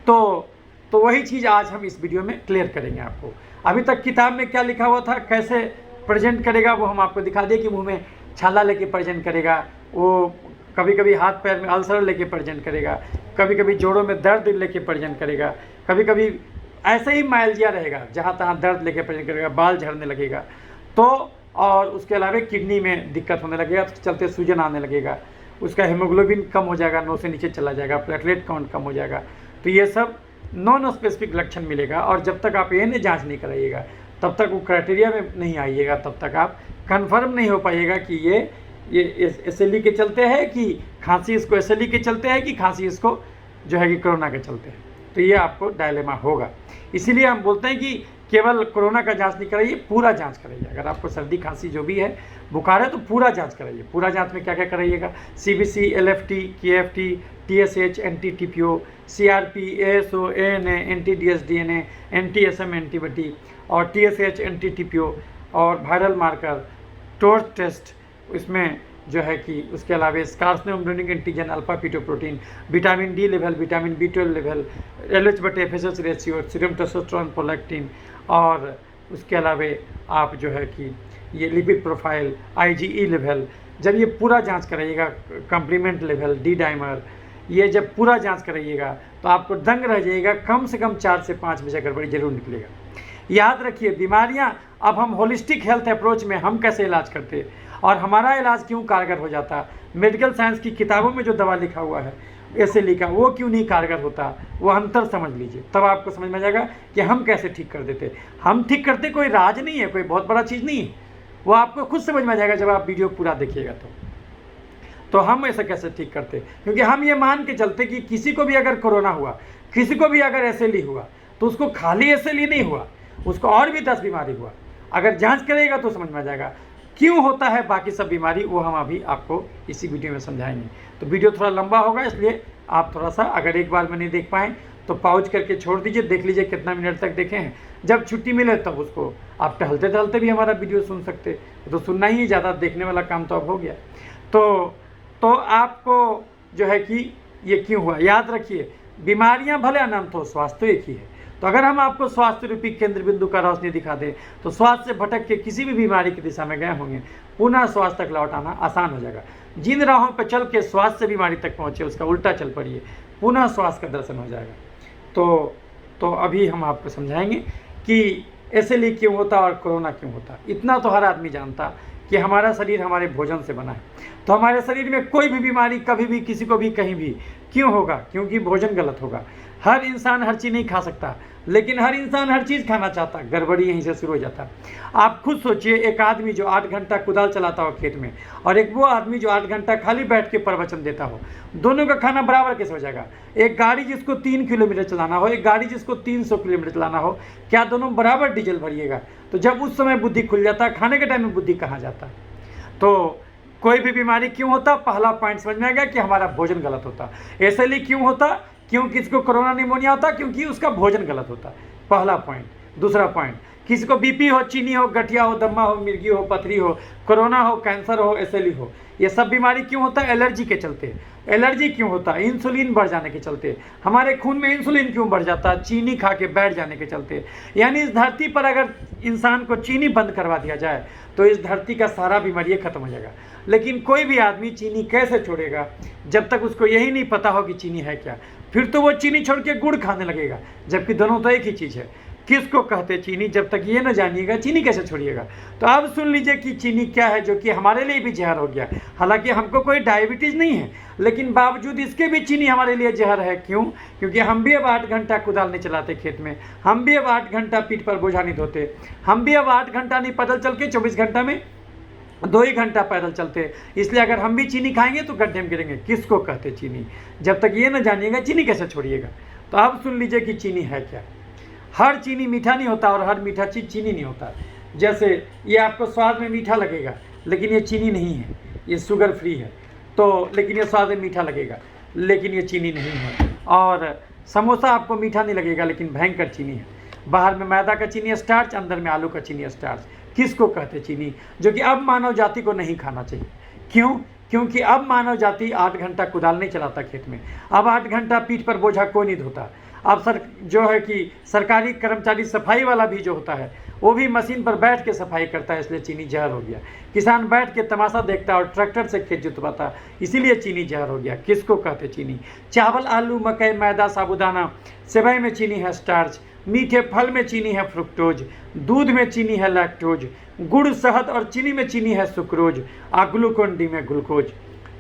तो वही चीज़ आज हम इस वीडियो में क्लियर करेंगे आपको। अभी तक किताब में क्या लिखा हुआ था, कैसे प्रेजेंट करेगा, वो हम आपको दिखा दिए कि मुंह में छाला लेके प्रेजेंट करेगा, वो कभी कभी हाथ पैर में अल्सर लेके प्रेजेंट करेगा, कभी कभी जोड़ों में दर्द लेके प्रेजेंट करेगा, कभी कभी ऐसे ही माइल्जिया रहेगा, जहाँ तहाँ दर्द लेके प्रेजेंट करेगा, बाल झड़ने लगेगा, तो और उसके अलावा किडनी में दिक्कत होने लगेगा, तो चलते सूजन आने लगेगा, उसका हीमोग्लोबिन कम हो जाएगा, 9 से नीचे चला जाएगा, प्लेटलेट काउंट कम हो जाएगा। तो ये सब नॉन स्पेसिफिक लक्षण मिलेगा। और जब तक आप एएनए जांच नहीं कराइएगा तब तक वो क्राइटेरिया में नहीं आइएगा, तब तक आप कंफर्म नहीं हो पाइएगा कि ये एसएलई के चलते है कि खांसी इसको एसएलई के चलते है कि खांसी इसको जो है कि कोरोना के चलते है। तो ये आपको डायलेमा होगा। इसीलिए हम बोलते हैं कि केवल कोरोना का जांच नहीं कराइए, पूरा जांच कराइए। अगर आपको सर्दी खांसी जो भी है, बुखार है, तो पूरा जांच कराइए। पूरा जांच में क्या क्या कराइएगा? CBC, LFT, KFT, TSH, anti TPO, CRP, ASO, ANA, anti dsDNA, anti Sm antibody और टीएसएच, एंटी-टीपीओ और वायरल मार्कर, टोर्च टेस्ट, इसमें जो है कि उसके अलावा स्कार्सिनोम antigen, alpha fetoprotein, vitamin D level, vitamin B12 level, LH/FSH ratio, serum testosterone, prolactin, और उसके अलावा आप जो है कि ये लिपिड प्रोफाइल, IgE लेवल, जब ये पूरा जांच कराइएगा, कम्प्लीमेंट लेवल, डी डाइमर, ये जब पूरा जांच कराइएगा तो आपको दंग रह जाइएगा। कम से कम 4 से 5 बजे गड़बड़ी जरूर निकलेगा। याद रखिए, बीमारियां अब हम होलिस्टिक हेल्थ अप्रोच में हम कैसे इलाज करते हैं और हमारा इलाज क्यों कारगर हो जाता, मेडिकल साइंस की किताबों में जो दवा लिखा हुआ है एसएलई का, वो क्यों नहीं कारगर होता, वो अंतर समझ लीजिए, तब आपको समझ में आ जाएगा कि हम कैसे ठीक कर देते। हम ठीक करते कोई राज नहीं है, कोई बहुत बड़ा चीज़ नहीं है, वो आपको खुद समझ में आ जाएगा जब आप वीडियो पूरा देखिएगा। तो हम ऐसा कैसे ठीक करते, क्योंकि हम ये मान के चलते कि किसी को भी अगर कोरोना हुआ, किसी को भी अगर एसएलई हुआ, तो उसको खाली एसएलई नहीं हुआ, उसको और भी 10 बीमारी हुआ। अगर जांच करेगा तो समझ में आ जाएगा क्यों होता है बाकी सब बीमारी, वो हम अभी आपको इसी वीडियो में समझाएंगे। तो वीडियो थोड़ा लंबा होगा, इसलिए आप थोड़ा सा अगर एक बार में नहीं देख पाएँ तो पॉज करके छोड़ दीजिए, देख लीजिए कितना मिनट तक देखे हैं। जब छुट्टी मिले तब उसको आप टहलते टहलते भी हमारा वीडियो सुन सकते, तो सुनना ही, ज़्यादा देखने वाला काम तो अब हो गया। तो आपको जो है कि ये क्यों हुआ, याद रखिए, बीमारियां भले अनंत हो, स्वास्थ्य एक ही है। तो अगर हम आपको स्वास्थ्य रूपी केंद्र बिंदु का रोशनी दिखा दें तो स्वास्थ्य से भटक के किसी भी बीमारी की दिशा में गए होंगे, पुनः स्वास्थ्य तक लौट आना आसान हो जाएगा। जिन राहों पर चल के स्वास्थ्य से बीमारी तक पहुँचे उसका उल्टा चल पड़िए, पुनः स्वास्थ्य का दर्शन हो जाएगा। तो अभी हम आपको समझाएंगे कि एसएलई क्यों होता और कोरोना क्यों होता। इतना तो हर आदमी जानता कि हमारा शरीर हमारे भोजन से बना है, तो हमारे शरीर में कोई भी बीमारी कभी भी किसी को भी कहीं भी क्यों होगा, क्योंकि भोजन गलत होगा। हर इंसान हर चीज़ नहीं खा सकता, लेकिन हर इंसान हर चीज़ खाना चाहता। गड़बड़ी यहीं से शुरू हो जाता। आप खुद सोचिए, एक आदमी जो 8 घंटा कुदाल चलाता हो खेत में और एक वो आदमी जो 8 घंटा खाली बैठ के प्रवचन देता हो, दोनों का खाना बराबर कैसे हो जाएगा? एक गाड़ी जिसको 3 किलोमीटर चलाना हो, एक गाड़ी जिसको 300 किलोमीटर चलाना हो, क्या दोनों बराबर डीजल भरिएगा? तो जब उस समय बुद्धि खुल जाता, खाने के टाइम में बुद्धि कहाँ जाता? तो कोई भी बीमारी क्यों होता, पहला पॉइंट समझ में आ गया कि हमारा भोजन गलत होता। एसएलई क्यों होता, क्यों किसी को कोरोना निमोनिया होता, क्योंकि उसका भोजन गलत होता, पहला पॉइंट। दूसरा पॉइंट, किसी को बीपी हो, चीनी हो, गठिया हो, दम्मा हो, मिर्गी हो, पथरी हो, कोरोना हो, कैंसर हो, एसएलई हो, ये सब बीमारी क्यों होता है? एलर्जी के चलते। एलर्जी क्यों होता है? इंसुलिन बढ़ जाने के चलते। हमारे खून में इंसुलिन क्यों बढ़ जाता है? चीनी खा के बैठ जाने के चलते। यानी इस धरती पर अगर इंसान को चीनी बंद करवा दिया जाए तो इस धरती का सारा बीमारी खत्म हो जाएगा। लेकिन कोई भी आदमी चीनी कैसे छोड़ेगा जब तक उसको यही नहीं पता हो कि चीनी है क्या। फिर तो वो चीनी छोड़ के गुड़ खाने लगेगा, जबकि दोनों तो एक ही चीज़ है। किसको कहते चीनी, जब तक ये न जानिएगा चीनी कैसे छोड़िएगा। तो अब सुन लीजिए कि चीनी क्या है, जो कि हमारे लिए भी जहर हो गया। हालांकि हमको कोई डायबिटीज़ नहीं है, लेकिन बावजूद इसके भी चीनी हमारे लिए जहर है। क्यों? क्योंकि हम भी अब 8 घंटा कुदाल नहीं चलाते खेत में, हम भी अब 8 घंटा पीठ पर बोझा नहीं ढोते, हम भी अब 8 घंटा नहीं पैदल चल के 24 घंटा में 2 ही घंटा पैदल चलते। इसलिए अगर हम भी चीनी खाएंगे तो गड्ढे में गिरेंगे। किसको कहते चीनी? जब तक ये न जानिएगा चीनी कैसे छोड़िएगा। तो अब सुन लीजिए कि चीनी है क्या। हर चीनी मीठा नहीं होता और हर मीठा चीज़ चीनी नहीं होता। जैसे ये आपको स्वाद में मीठा लगेगा, लेकिन ये चीनी नहीं है, ये शुगर फ्री है। तो लेकिन ये स्वाद में मीठा लगेगा, लेकिन ये चीनी नहीं है। और समोसा आपको मीठा नहीं लगेगा, लेकिन भयंकर चीनी है। बाहर में मैदा का चीनी स्टार्च, अंदर में आलू का चीनी स्टार्च। किसको कहते चीनी? जो कि अब मानव जाति को नहीं खाना चाहिए। क्यों? क्योंकि अब मानव जाति 8 घंटा कुदाल नहीं चलाता खेत में, अब 8 घंटा पीठ पर बोझा कोई नहीं ढोता। अब जो है कि सरकारी कर्मचारी सफाई वाला भी जो होता है वो भी मशीन पर बैठ के सफाई करता है, इसलिए चीनी जहर हो गया। किसान बैठ के तमाशा देखता है और ट्रैक्टर से खेत जुतवाता, इसीलिए चीनी जहर हो गया। किसको कहते चीनी? चावल, आलू, मकई, मैदा, साबूदाना, सेवई में चीनी है स्टार्च, मीठे फल में चीनी है फ्रुक्टोज, दूध में चीनी है लैक्टोज, गुड़, शहद और चीनी में चीनी है सुक्रोज, और ग्लूकोन डी में glucose.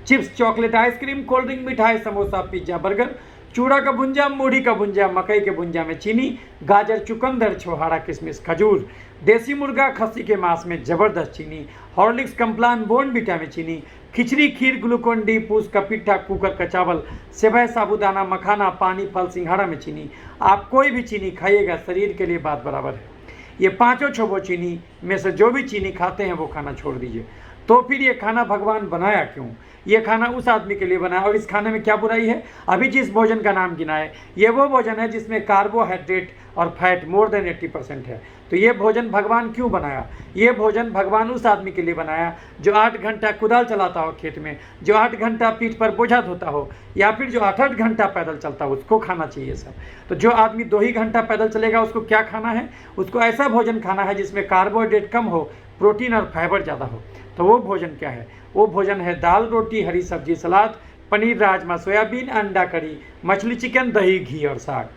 Chips, chocolate, ice cream, cold drink, मिठाई, समोसा, पिज्जा, बर्गर, चूड़ा का भुंजा, मूढ़ी का भुंजा, मकई के भुंजा में चीनी, गाजर, चुकंदर, छोहाड़ा, किशमिश, खजूर, देसी मुर्गा, खस्सी के मांस में जबरदस्त चीनी, हॉर्लिक्स, कम्प्लान, बोर्नविटा में चीनी, खिचड़ी, खीर, ग्लूकोन डी, पूस का पिट्ठा, कुकर का चावल, सेवई, साबूदाना, मखाना, पानी, फल, सिंघाड़ा में चीनी। आप कोई भी चीनी खाइएगा शरीर के लिए बात बराबर है। ये पाँचों छोबो चीनी में से जो भी चीनी खाते हैं वो खाना छोड़ दीजिए। तो फिर ये खाना भगवान बनाया क्यों? ये खाना उस आदमी के लिए बनाया, और इस खाने में क्या बुराई है? अभी जिस भोजन का नाम गिनाए ये वो भोजन है जिसमें कार्बोहाइड्रेट और फैट मोर देन 80% है। तो ये भोजन भगवान क्यों बनाया? ये भोजन भगवान उस आदमी के लिए बनाया जो 8 घंटा कुदाल चलाता हो खेत में, जो 8 घंटा पीठ पर बोझा धोता हो, या फिर जो 8-8 घंटा पैदल चलता हो, उसको खाना चाहिए सब। तो जो आदमी 2 ही घंटा पैदल चलेगा उसको क्या खाना है? उसको ऐसा भोजन खाना है जिसमें कार्बोहाइड्रेट कम हो, प्रोटीन और फाइबर ज़्यादा हो। तो वो भोजन क्या है? वो भोजन है दाल, रोटी, हरी सब्जी, सलाद, पनीर, राजमा, सोयाबीन, अंडा करी, मछली, चिकन, दही, घी और साग।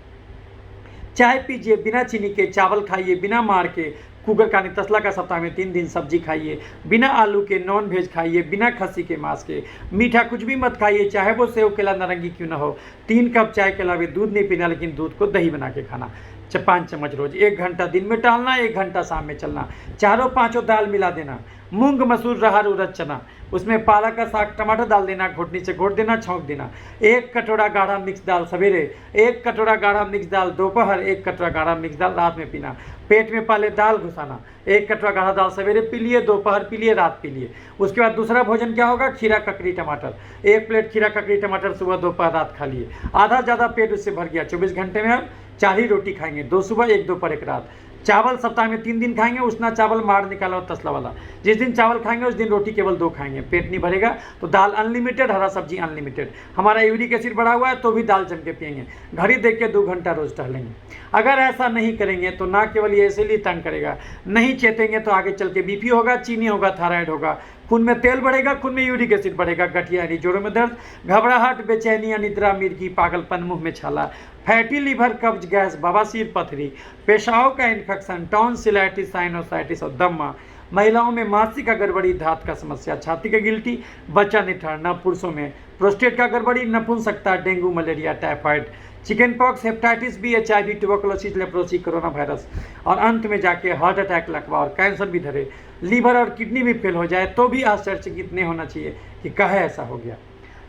चाय पीजिए बिना चीनी के, चावल खाइए बिना मार के, कुकर का नहीं तसला का सप्ताह में 3 दिन सब्जी खाइए, बिना आलू के नॉन वेज खाइए, बिना खस्सी के मांस के, मीठा कुछ भी मत खाइए, चाहे वो सेव, केला, नारंगी क्यों ना हो। 3 कप चाय के अलावा दूध नहीं पीना, लेकिन दूध को दही बना के खाना। 5 चम्मच रोज, 1 घंटा दिन में टहलना, 1 घंटा शाम में चलना, चारों पाँचों दाल मिला देना, मूंग, मसूर, रहर, उड़द, चना, उसमें पालक का साग, टमाटर डाल देना, घुटनी से घोट देना, छौंक देना। 1 कटोरा गाढ़ा मिक्स दाल सवेरे, 1 कटोरा गाढ़ा मिक्स दाल दोपहर, 1 कटोरा गाढ़ा मिक्स दाल रात में पीना। पेट में पहले दाल घुसाना, 1 कटोरा गाढ़ा दाल सवेरे पी लिए, दोपहर पी लिए, रात पी लिए। उसके बाद दूसरा भोजन क्या होगा? खीरा, ककड़ी, टमाटर। 1 प्लेट खीरा, ककड़ी, टमाटर सुबह, दोपहर, रात खा लिए। आधा ज़्यादा पेट उससे भर गया। 24 घंटे में अब 4 ही रोटी खाएंगे, 2 सुबह, 1 दोपहर, 1 रात। चावल सप्ताह में 3 दिन खाएंगे, उतना चावल मार निकाला और तसला वाला। जिस दिन चावल खाएंगे उस दिन रोटी केवल 2 खाएंगे, पेट नहीं भरेगा। तो दाल अनलिमिटेड, हरा सब्जी अनलिमिटेड। हमारा यूरिक एसिड बढ़ा हुआ है तो भी दाल जम के पियेंगे। घड़ी देख के 2 घंटा रोज टहलेंगे। अगर ऐसा नहीं करेंगे तो ना केवल ये इसीलिए तंग करेगा, नहीं चेतेंगे तो आगे चल के बीपी होगा, चीनी होगा, थायराइड होगा, खून में तेल बढ़ेगा, खून में यूरिक एसिड बढ़ेगा, गठिया यानी जोड़ों में दर्द, घबराहट, बेचैनी, अनिद्रा, मिर्गी, पागलपन, मुंह में छाला, फैटी लिवर, कब्ज, गैस, बवासीर, पथरी, पेशाब का इन्फेक्शन, टॉन्सिलाइटिस, साइनोसाइटिस और दमा। महिलाओं में मासिक का गड़बड़ी, धात का समस्या, छाती का गिल्टी, बच्चा नहीं ठहरना। पुरुषों में प्रोस्टेट का गड़बड़ी, नपुंसकता, dengue, malaria, typhoid, chicken pox, hepatitis B, HIV, tuberculosis, leprosy, corona virus और अंत में जाके हार्ट अटैक, लकवा और कैंसर भी धरे। लीवर और किडनी भी फेल हो जाए तो भी आश्चर्यचकित नहीं होना चाहिए कि काहे ऐसा हो गया।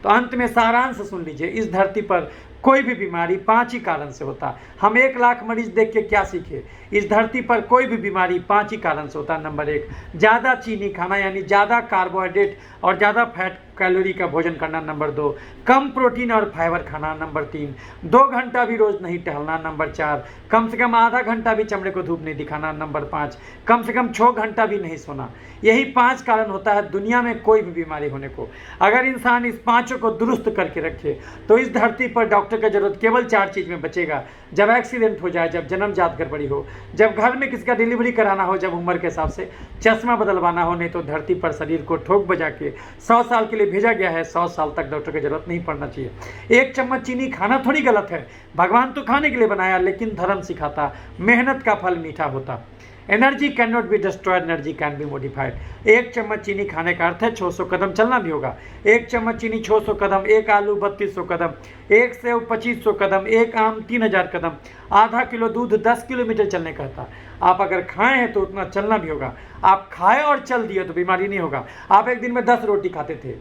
तो अंत में सारांश सुन लीजिए, इस धरती पर कोई भी बीमारी 5 ही कारण से होता। हम 1 लाख मरीज देख के क्या सीखे? इस धरती पर कोई भी बीमारी 5 ही कारण से होता। नंबर 1, ज़्यादा चीनी खाना यानी ज़्यादा कार्बोहाइड्रेट और ज़्यादा फैट कैलोरी का भोजन करना। नंबर 2, कम प्रोटीन और फाइबर खाना। नंबर 3, 2 घंटा भी रोज़ नहीं टहलना। नंबर 4, कम से कम आधा घंटा भी चमड़े को धूप नहीं दिखाना। नंबर 5, कम से कम 6 घंटा भी नहीं सोना। यही 5 कारण होता है दुनिया में कोई भी बीमारी होने को। अगर इंसान इस 5 को दुरुस्त करके रखे तो इस धरती पर डॉक्टर का जरूरत केवल 4 चीज़ में बचेगा। जब एक्सीडेंट हो जाए, जब जन्मजात गड़बड़ी हो, जब घर में किसी का डिलीवरी कराना हो, जब उम्र के हिसाब से चश्मा बदलवाना हो, नहीं तो धरती पर शरीर को ठोक बजा के 100 साल के लिए भेजा गया है। 100 साल तक डॉक्टर की जरूरत नहीं पड़ना चाहिए। 1 चम्मच चीनी खाना थोड़ी गलत है, भगवान तो खाने के लिए बनाया, लेकिन धर्म सिखाता मेहनत का फल मीठा होता। Energy can not be destroyed, energy can be modified. 1 चम्मच चीनी खाने का अर्थ है 600 कदम चलना भी होगा। 1 चम्मच चीनी 600 कदम, 1 आलू 3200 कदम, 1 सेव 2500 कदम, 1 आम 3000 कदम, आधा किलो दूध 10 किलोमीटर चलने का था। आप अगर खाए हैं तो उतना चलना भी होगा। आप खाए और चल दिए तो बीमारी नहीं होगा। आप एक दिन में 10 रोटी खाते थे,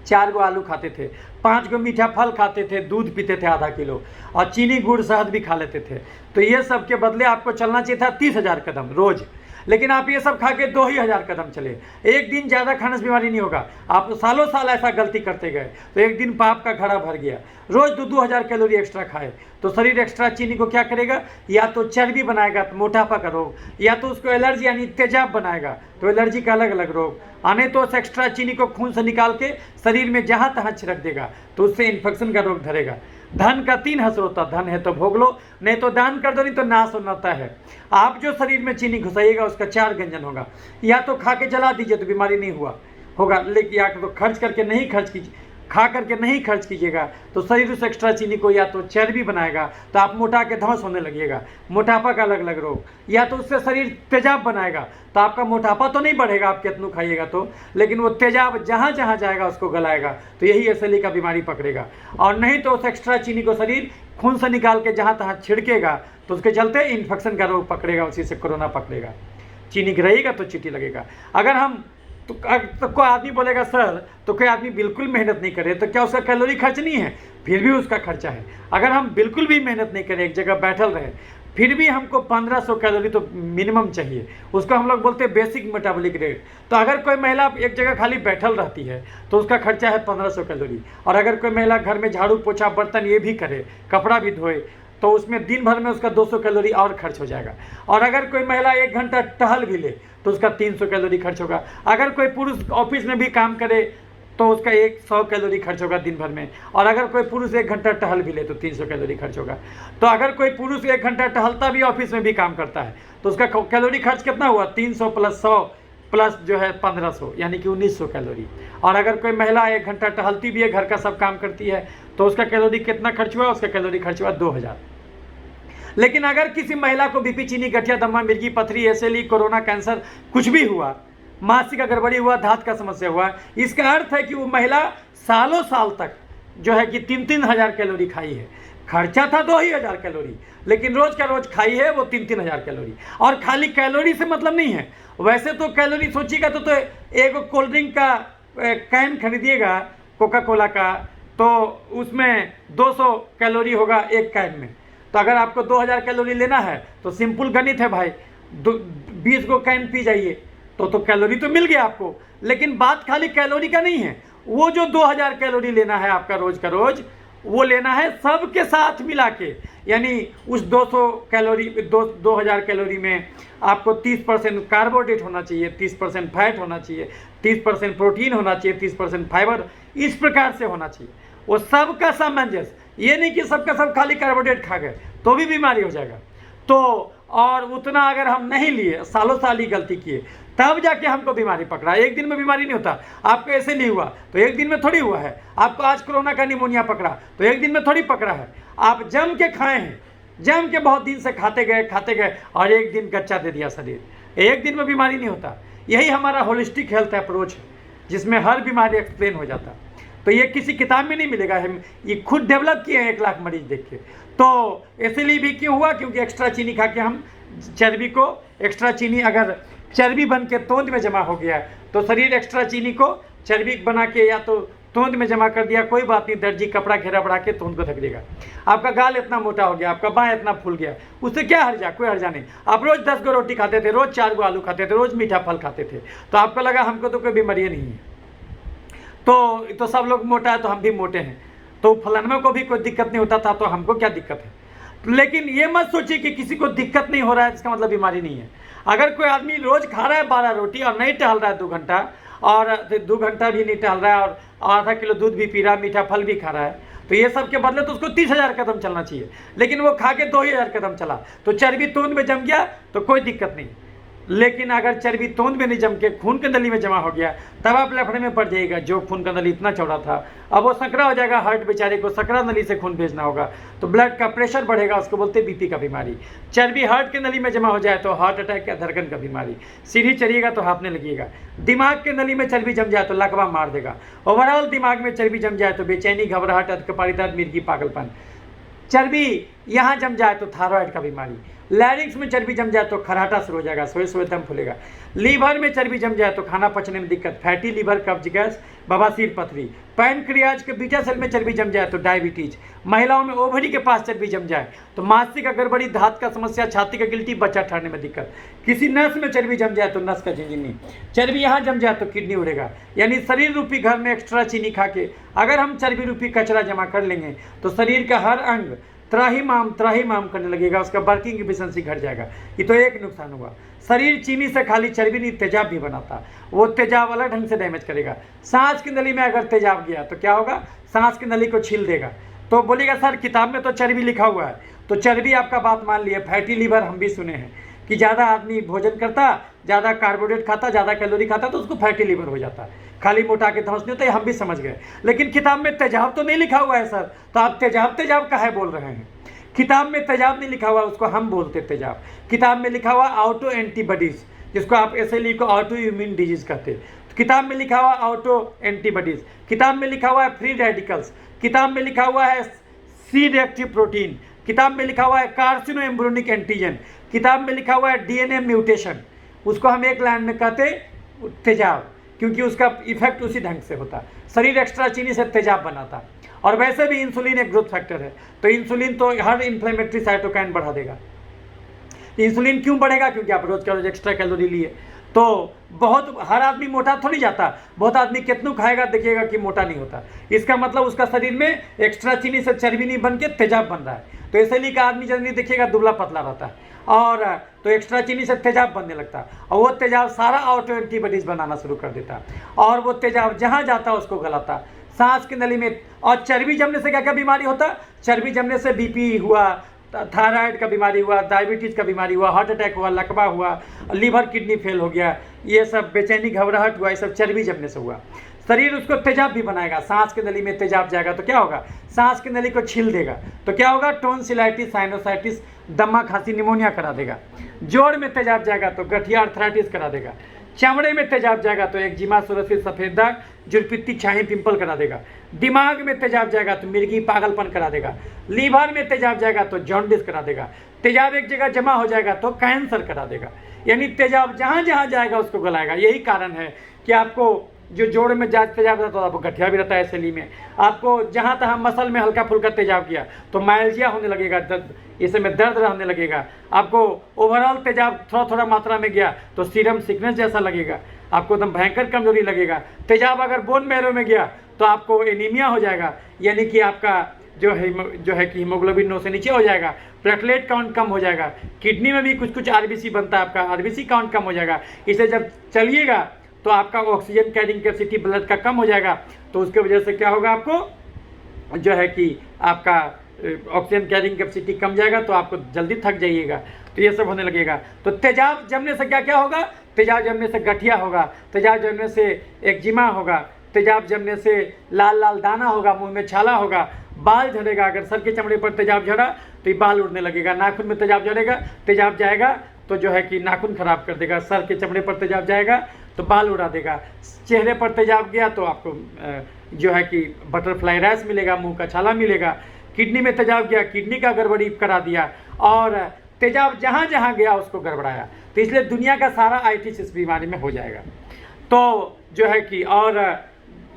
4 गो आलू खाते थे, 5 गो मीठा फल खाते थे, दूध पीते थे आधा किलो और चीनी गुड़ शहद भी खा लेते थे। तो ये सब के बदले आपको चलना चाहिए था 30,000 कदम रोज, लेकिन आप ये सब खा के 2,000 कदम चले। एक दिन ज़्यादा खाने से बीमारी नहीं होगा। आप सालों साल ऐसा गलती करते गए तो एक दिन पाप का घड़ा भर गया। रोज 2,000 कैलोरी एक्स्ट्रा खाए तो शरीर एक्स्ट्रा चीनी को क्या करेगा? या तो चर्बी बनाएगा तो मोटापा का रोग, या तो उसको एलर्जी यानी तेजाब बनाएगा तो एलर्जी का अलग अलग रोग, आने तो उस एक्स्ट्रा चीनी को खून से निकाल के शरीर में जहाँ तहाँ छिड़क देगा तो उससे इन्फेक्शन का रोग धरेगा। धन का 3 हसर होता, धन है तो भोग लो, नहीं तो दान कर दो, नहीं तो नाश होता है। आप जो शरीर में चीनी घुसाइएगा उसका 4 व्यंजन होगा। या तो खा के जला दीजिए तो बीमारी नहीं होगा, लेकिन या तो खर्च करके नहीं खर्च कीजिए, खा करके नहीं खर्च कीजिएगा तो शरीर उस एक्स्ट्रा चीनी को या तो चर्बी बनाएगा तो आप मोटा के धौंस होने लगिएगा, मोटापा का अलग अलग रोग, या तो उससे शरीर तेजाब बनाएगा तो आपका मोटापा तो नहीं बढ़ेगा आप कितना खाइएगा तो, लेकिन वो तेजाब जहाँ जहाँ जाएगा उसको गलाएगा तो यही एसएलई का बीमारी पकड़ेगा। और नहीं तो उस एक्स्ट्रा चीनी को शरीर खून से निकाल के जहाँ तहाँ छिड़केगा तो उसके चलते इन्फेक्शन का रोग पकड़ेगा, उसी से कोरोना पकड़ेगा। चीनी गिराइएगा तो चीटी लगेगा। अगर हम तो कोई आदमी बोलेगा सर तो कोई आदमी बिल्कुल मेहनत नहीं करे तो क्या उसका कैलोरी खर्च नहीं है? फिर भी उसका खर्चा है। अगर हम बिल्कुल भी मेहनत नहीं करें, एक जगह बैठल रहे, फिर भी हमको 1500 कैलोरी तो मिनिमम चाहिए। उसको हम लोग बोलते हैं बेसिक मेटाबॉलिक रेट। तो अगर कोई महिला एक जगह खाली बैठल रहती है तो उसका खर्चा है 1500 कैलोरी। और अगर कोई महिला घर में झाड़ू पोछा बर्तन ये भी करे, कपड़ा भी धोए, तो उसमें दिन भर में उसका 200 कैलोरी और खर्च हो जाएगा। और अगर कोई महिला 1 घंटा टहल भी ले तो उसका 300 कैलोरी खर्च होगा। अगर कोई पुरुष ऑफिस में भी काम करे तो उसका 100 कैलोरी खर्च होगा दिन भर में। और अगर कोई पुरुष 1 घंटा टहल भी ले तो 300 कैलोरी खर्च होगा। तो अगर कोई पुरुष 1 घंटा टहलता भी ऑफिस में भी काम करता है तो उसका कैलोरी खर्च कितना हुआ? 300 प्लस 100 प्लस जो है 1500 यानी कि 1900 कैलोरी। और अगर कोई महिला 1 घंटा टहलती भी है, घर का सब काम करती है, तो उसका कैलोरी कितना खर्च हुआ? उसका कैलोरी खर्च हुआ 2000। लेकिन अगर किसी महिला को बीपी, चीनी, गठिया, दमा, मिर्गी, पथरी, एसएलई, कोरोना, कैंसर कुछ भी हुआ, मासिक का गड़बड़ी हुआ, धात का समस्या हुआ, इसका अर्थ है कि वो महिला सालों साल तक जो है कि 3-3 हज़ार कैलोरी खाई है। खर्चा था 2,000 कैलोरी, लेकिन रोज का रोज खाई है वो 3-3 हज़ार कैलोरी। और खाली कैलोरी से मतलब नहीं है, वैसे तो कैलोरी सोचिएगा तो एक कोल्ड ड्रिंक का कैन खरीदिएगा कोका कोला का तो उसमें 200 कैलोरी होगा एक कैन में। तो अगर आपको 2000 कैलोरी लेना है तो सिंपल गणित है भाई, 20 को कैन पी जाइए तो कैलोरी तो मिल गया आपको। लेकिन बात खाली कैलोरी का नहीं है, वो जो 2000 कैलोरी लेना है आपका रोज का रोज, वो लेना है सबके साथ मिला के, यानी उस 200 कैलोरी 2000 कैलोरी में आपको 30% कार्बोहाइड्रेट होना चाहिए, 30% फैट होना चाहिए, 30% प्रोटीन होना चाहिए, 30% फाइबर, इस प्रकार से होना चाहिए। वो सबका सामंजस्य, ये नहीं कि सबका सब खाली कार्बोहाइड्रेट खा गए तो भी बीमारी हो जाएगा। तो और उतना अगर हम नहीं लिए, सालों साल ही गलती किए, तब जाके हमको बीमारी पकड़ा। एक दिन में बीमारी नहीं होता। आपको ऐसे नहीं हुआ तो एक दिन में थोड़ी हुआ है। आपको आज कोरोना का निमोनिया पकड़ा तो एक दिन में थोड़ी पकड़ा है। आप जम के खाए हैं, जम के बहुत दिन से खाते गए और एक दिन गच्चा दे दिया शरीर, एक दिन में बीमारी नहीं होता। यही हमारा होलिस्टिक हेल्थ अप्रोच है, जिसमें हर बीमारी एक्सप्लेन हो जाता। तो ये किसी किताब में नहीं मिलेगा, हम ये खुद डेवलप किए हैं 1 लाख मरीज देख के। तो इसलिए भी क्यों हुआ? क्योंकि एक्स्ट्रा चीनी खा के हम चर्बी को, एक्स्ट्रा चीनी अगर चर्बी बन के तोंद में जमा हो गया है तो शरीर एक्स्ट्रा चीनी को चर्बी बना के या तो तोंद में जमा कर दिया, कोई बात नहीं, दर्जी कपड़ा घेरा बढ़ा के तोंद को ढक देगा। आपका गाल इतना मोटा हो गया, आपका बाँह इतना फूल गया, उससे क्या हर्जा? कोई हर्जा नहीं। आप रोज़ 10 गो रोटी खाते थे, रोज़ 4 गो आलू खाते थे, रोज़ मीठा फल खाते थे, तो आपको लगा हमको तो कोई बीमारी नहीं है, तो सब लोग मोटा है तो हम भी मोटे हैं, तो फलानवा को भी कोई दिक्कत नहीं होता था तो हमको क्या दिक्कत है? लेकिन ये मत सोचिए कि किसी को दिक्कत नहीं हो रहा है इसका मतलब बीमारी नहीं है। अगर कोई आदमी रोज खा रहा है 12 रोटी और नहीं टहल रहा है 2 घंटा, और 2 घंटा भी नहीं टहल रहा है, और आधा किलो दूध भी पी रहा है, मीठा फल भी खा रहा है, तो ये सब के बदले तो उसको 30,000 कदम चलना चाहिए। लेकिन वो खा के 2,000 कदम चला तो चर्बी तोंद में जम गया तो कोई दिक्कत नहीं। लेकिन अगर चर्बी तोंद में नहीं जम के खून के नली में जमा हो गया तब आप लफड़े में पड़ जाइएगा। जो खून का नली इतना चौड़ा था अब वो संकरा हो जाएगा, हार्ट बेचारे को संकरा नली से खून भेजना होगा, तो ब्लड का प्रेशर बढ़ेगा, उसको बोलते हैं बीपी का बीमारी। चर्बी हार्ट के नली में जमा हो जाए तो हार्ट अटैक या धड़कन का बीमारी। सीढ़ी चढ़िएगा तो हाँफने लगिएगा। दिमाग के नली में चर्बी जम जाए तो लकवा मार देगा। ओवरऑल दिमाग में चर्बी जम जाए तो बेचैनी, घबराहट, अधकपारिता, मिर्गी, पागलपन। चर्बी यहाँ जम जाए तो थायराइड का बीमारी। लैरिंक्स में चर्बी जम जाए तो खराटा शुरू हो जाएगा, सोए सोए दम फूलेगा। लीवर में चर्बी जम जाए तो खाना पचने में दिक्कत, फैटी लीवर, कब्ज गैस, बवासीर, पथरी। पैनक्रियाज के बीटा सेल में चर्बी जम जाए तो डायबिटीज। महिलाओं में ओवरी के पास चर्बी जम जाए तो मानसिक गड़बड़ी, धात का समस्या, छाती का गिल्टी, बच्चा ठहरने में दिक्कत। किसी नस में चर्बी जम जाए तो नस का झिंझिनी। चर्बी यहाँ जम जाए तो किडनी उड़ेगा। यानी शरीर रूपी घर में एक्स्ट्रा चीनी खा के अगर हम चर्बी रूपी कचरा जमा कर लेंगे तो शरीर का हर अंग त्राहिमाम करने लगेगा, उसका वर्किंग एफिशिएंसी घट जाएगा। ये तो एक नुकसान हुआ। शरीर चीनी से खाली चर्बी नहीं, तेजाब भी बनाता, वो तेजाब अलग ढंग से डैमेज करेगा। सांस की नली में अगर तेजाब गया तो क्या होगा? सांस की नली को छील देगा। तो बोलेगा सर किताब में तो चर्बी लिखा हुआ है, तो चर्बी आपका बात मान लिया। फैटी लीवर हम भी सुने हैं कि ज़्यादा आदमी भोजन करता, ज़्यादा कार्बोहाइड्रेट खाता, ज़्यादा कैलोरी खाता तो उसको फैटी लीवर हो जाता है, खाली मोटा के धंस नहीं होता, ये हम भी समझ गए। लेकिन किताब में तेजाब तो नहीं लिखा हुआ है सर, तो आप तेजाब काहे बोल रहे हैं? किताब में तेजाब नहीं लिखा हुआ, उसको हम बोलते तेजाब। किताब में लिखा हुआ ऑटो एंटीबॉडीज, जिसको आप ऐसे को ऑटो इम्यून डिजीज कहते हैं। तो किताब में लिखा हुआ ऑटो एंटीबॉडीज, किताब में लिखा हुआ है फ्री रेडिकल्स, किताब में लिखा हुआ है सी रिएक्टिव प्रोटीन, किताब में लिखा हुआ है कार्सिनो एम्ब्रियोनिक एंटीजन, किताब में लिखा हुआ है डीएनए म्यूटेशन। उसको हम एक लाइन में कहते तेजाब, क्योंकि उसका इफेक्ट उसी ढंग से होता। शरीर एक्स्ट्रा चीनी से तेजाब बनाता। और वैसे भी इंसुलिन एक ग्रोथ फैक्टर है, तो इंसुलिन तो हर इन्फ्लेमेटरी साइटोकाइन बढ़ा देगा। इंसुलिन क्यों बढ़ेगा? क्योंकि आप रोज का रोज एक्स्ट्रा कैलोरी लिए। तो बहुत हर आदमी मोटा थोड़ी जाता, बहुत आदमी कितनों खाएगा देखिएगा कि मोटा नहीं होता। इसका मतलब उसका शरीर में एक्स्ट्रा चीनी से चर्बी नहीं बन के तेजाब बन रहा है। तो इसलिए का आदमी जल्दी देखिएगा दुबला पतला रहता है, और तो एक्स्ट्रा चीनी से तेजाब बनने लगता है, और वो तेजाब सारा ऑटो एंटीबॉडीज बनाना शुरू कर देता, और वो तेजाब जहाँ जाता उसको गलाता सांस की नली में। और चर्बी जमने से क्या क्या बीमारी होता? चर्बी जमने से बीपी हुआ, थायराइड का बीमारी हुआ, डायबिटीज़ का बीमारी हुआ, हार्ट अटैक हुआ, लकवा हुआ, लीवर किडनी फेल हो गया, ये सब बेचैनी घबराहट हुआ, ये सब चर्बी जमने से हुआ। शरीर उसको तेजाब भी बनाएगा। सांस की नली में तेजाब जाएगा तो क्या होगा? सांस की नली को छील देगा तो क्या होगा? टोंसिलाइटिस, साइनोसाइटिस, दमा, खांसी, निमोनिया करा देगा। जोड़ में तेजाब जाएगा तो गठिया, अर्थराइटिस करा देगा। चमड़े में तेजाब जाएगा तो एक्जिमा, सोरियासिस, सफेद दाग, जुड़पित्ती, छाई, पिंपल करा देगा। दिमाग में तेजाब जाएगा तो मिर्गी, पागलपन करा देगा। लीवर में तेजाब जाएगा तो जॉन्डिस करा देगा। तेजाब एक जगह जमा हो जाएगा तो कैंसर करा देगा। यानी तेजाब जहाँ जहाँ जाएगा उसको गलाएगा। यही कारण है कि आपको जो जोड़ में तेजाब रहता है तो आपको गठिया भी रहता है शैली में। आपको जहाँ तहाँ मसल में हल्का फुल्का तेजाब किया तो माइल्जिया होने लगेगा, दर्द, इसमें दर्द रहने लगेगा। आपको ओवरऑल तेजाब थोड़ा मात्रा में गया तो सीरम सिकनेस जैसा लगेगा, आपको एकदम भयंकर कमजोरी लगेगा। तेजाब अगर बोन मैरो में गया तो आपको एनीमिया हो जाएगा, यानी कि आपका जो है कि हीमोग्लोबिन 9 से नीचे हो जाएगा, प्लेटलेट काउंट कम हो जाएगा, किडनी में भी कुछ कुछ आरबीसी बनता है, आपका आरबीसी काउंट कम हो जाएगा। इसलिए जब चलिएगा तो आपका ऑक्सीजन कैरिंग कैपेसिटी ब्लड का कम हो जाएगा, तो उसके वजह से क्या होगा, आपको जो है कि आपका ऑक्सीजन कैरिंग कैपेसिटी कम जाएगा, तो आपको जल्दी थक जाइएगा, तो ये सब होने लगेगा। तो तेजाब जमने से क्या क्या होगा, तेजाब जमने से गठिया होगा, तेजाब जमने से एक्जिमा होगा, तेजाब जमने से लाल लाल दाना होगा, मुंह में छाला होगा, बाल झड़ेगा। अगर सर के चमड़े पर तेजाब झड़ा तो ये बाल उड़ने लगेगा, नाखून में तेजाब झड़ेगा, तेजाब जाएगा तो जो है कि नाखून खराब कर देगा, सर के चमड़े पर तेजाब जाएगा तो बाल उड़ा देगा, चेहरे पर तेजाब गया तो आपको जो है कि बटरफ्लाई रैश मिलेगा, मुंह का छाला मिलेगा, किडनी में तेजाब गया, किडनी का गड़बड़ी करा दिया, और तेजाब जहाँ जहाँ गया उसको गड़बड़ाया। तो इसलिए दुनिया का सारा आइटिस इस बीमारी में हो जाएगा। तो जो है कि और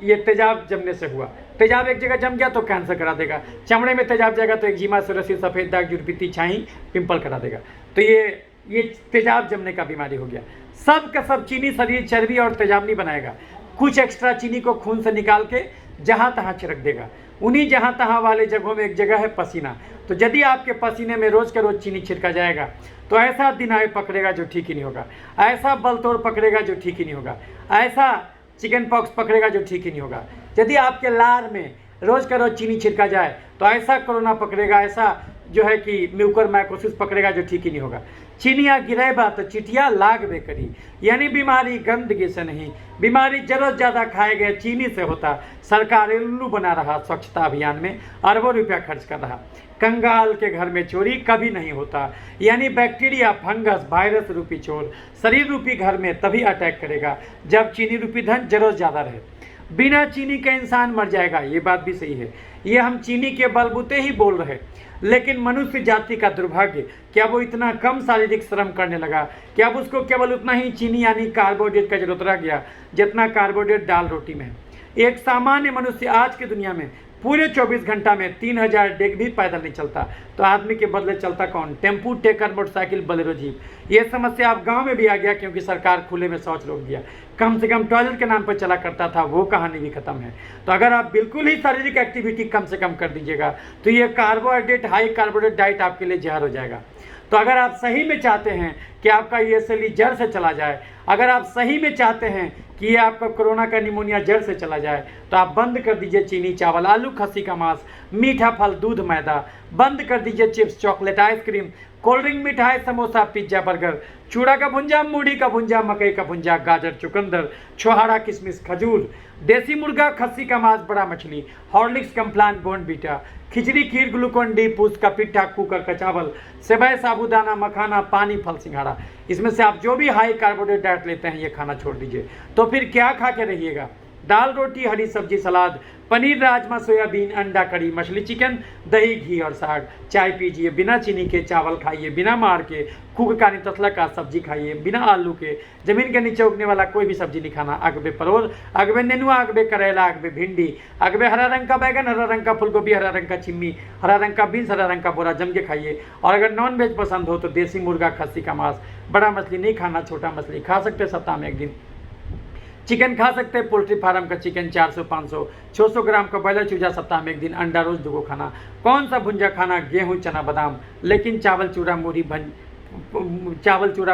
ये तेजाब जमने से हुआ, तेजाब एक जगह जम गया तो कैंसर करा देगा, चमड़े में तेजाब जाएगा तो एक्जिमा, सोरियासिस, सफ़ेद दाग, जुरपीती, छाई, पिंपल करा देगा। तो ये तेजाब जमने का बीमारी हो गया। सब का सब चीनी शरीर चर्बी और तेजाब नहीं बनाएगा, कुछ एक्स्ट्रा चीनी को खून से निकाल के जहाँ तहाँ छिड़क देगा। उन्हीं जहाँ तहाँ वाले जगहों में एक जगह है पसीना, तो यदि आपके पसीने में रोज़ का रोज़ चीनी छिड़का जाएगा तो ऐसा दिनाए पकड़ेगा जो ठीक ही नहीं होगा, ऐसा बल तोड़ पकड़ेगा जो ठीक ही नहीं होगा, ऐसा चिकन पॉक्स पकड़ेगा जो ठीक ही नहीं होगा। यदि आपके लार में रोज़ का रोज़ चीनी छिड़का जाए तो ऐसा कोरोना पकड़ेगा, ऐसा जो है कि म्यूकर माइकोसिस पकड़ेगा जो ठीक ही नहीं होगा। चीनिया गिरेबा तो चिटिया लाग बे करी, यानी बीमारी गंदगी से नहीं, बीमारी जरूरत ज़्यादा खाए गए चीनी से होता। सरकार उल्लू बना रहा स्वच्छता अभियान में, अरबों रुपया खर्च कर रहा। कंगाल के घर में चोरी कभी नहीं होता, यानी बैक्टीरिया, फंगस, वायरस रूपी चोर शरीर रूपी घर में तभी अटैक करेगा जब चीनी रूपी धन जरूरत ज़्यादा रहे। बिना चीनी के इंसान मर जाएगा, ये बात भी सही है। ये हम चीनी के बलबूते ही बोल रहे, लेकिन मनुष्य जाति का दुर्भाग्य क्या वो इतना कम शारीरिक श्रम करने लगा, क्या अब उसको केवल उतना ही चीनी यानी कार्बोहाइड्रेट का जरूरत रह गया जितना कार्बोहाइड्रेट दाल रोटी में है। एक सामान्य मनुष्य आज की दुनिया में पूरे 24 घंटा में 3000 डेग भी पैदल नहीं चलता, तो आदमी के बदले चलता कौन, tempo, taker, motorcycle, Bolero, jeep. ये समस्या अब गांव में भी आ गया क्योंकि सरकार खुले में शौच रोक दिया। कम से कम टॉयलेट के नाम पर चला करता था, वो कहानी भी खत्म है। तो अगर आप बिल्कुल ही शारीरिक एक्टिविटी कम से कम कर दीजिएगा तो ये कार्बोहाइड्रेट, हाई कार्बोहाइड्रेट डाइट आपके लिए जहर हो जाएगा। तो अगर आप सही में चाहते हैं कि आपका ESLE जड़ से चला जाए, अगर आप सही में चाहते हैं कि ये आपका कोरोना का निमोनिया जड़ से चला जाए, तो आप बंद कर दीजिए चीनी, चावल, आलू, खस्सी का मांस, मीठा फल, दूध, मैदा, बंद कर दीजिए chips, chocolate, ice cream, cold drink, मिठाई, समोसा, पिज्जा, बर्गर, चूड़ा का भुंजा, मूढ़ी का भुंजा, मकई का भुंजा, गाजर, चुकंदर, छोहाड़ा, किशमिश, खजूर, देसी मुर्गा, खस्सी का मांस, बड़ा मछली, हॉर्लिक्स, कम्प्लान, बोर्नवीटा, खिचड़ी, खीर, ग्लूकोन डी, पूस का पिट्ठा, कुकर का चावल, सेवई, साबूदाना, मखाना, पानी, फल, सिंघाड़ा। इसमें से आप जो भी हाई कार्बोहाइड्रेट डाइट लेते हैं ये खाना छोड़ दीजिए। तो फिर क्या खा के रहिएगा, दाल, रोटी, हरी सब्जी, सलाद, पनीर, राजमा, सोयाबीन, अंडा, कड़ी, मछली, चिकन, दही, घी और साग। चाय पीजिए बिना चीनी के, चावल खाइए बिना मार के, खूक का तसला का सब्जी खाइए बिना आलू के, जमीन के नीचे उगने वाला कोई भी सब्जी नहीं खाना। अगबे परोर, अगबे नेनुआ, अगबे करेला, अगबे भिंडी, अगबे हरा रंग का बैगन, हरा रंग का फूलगोभी, हरा रंग का छिम्मी, हरा रंग का बीन्स, हरा रंग का बोरा जम के खाइए। और अगर नॉन वेज पसंद हो तो देसी मुर्गा, खस्सी का मांस, बड़ा मछली नहीं खाना, छोटा मछली खा सकते सप्ताह में एक दिन। चिकन खा सकते हैं, पोल्ट्री फार्म का चिकन 400, 500, 600 ग्राम का बॉयलर चूजा सप्ताह में एक दिन, अंडा रोज 2 खाना। कौन सा भुंजा खाना, गेहूं, चना, बादाम, लेकिन चावल, चूड़ा,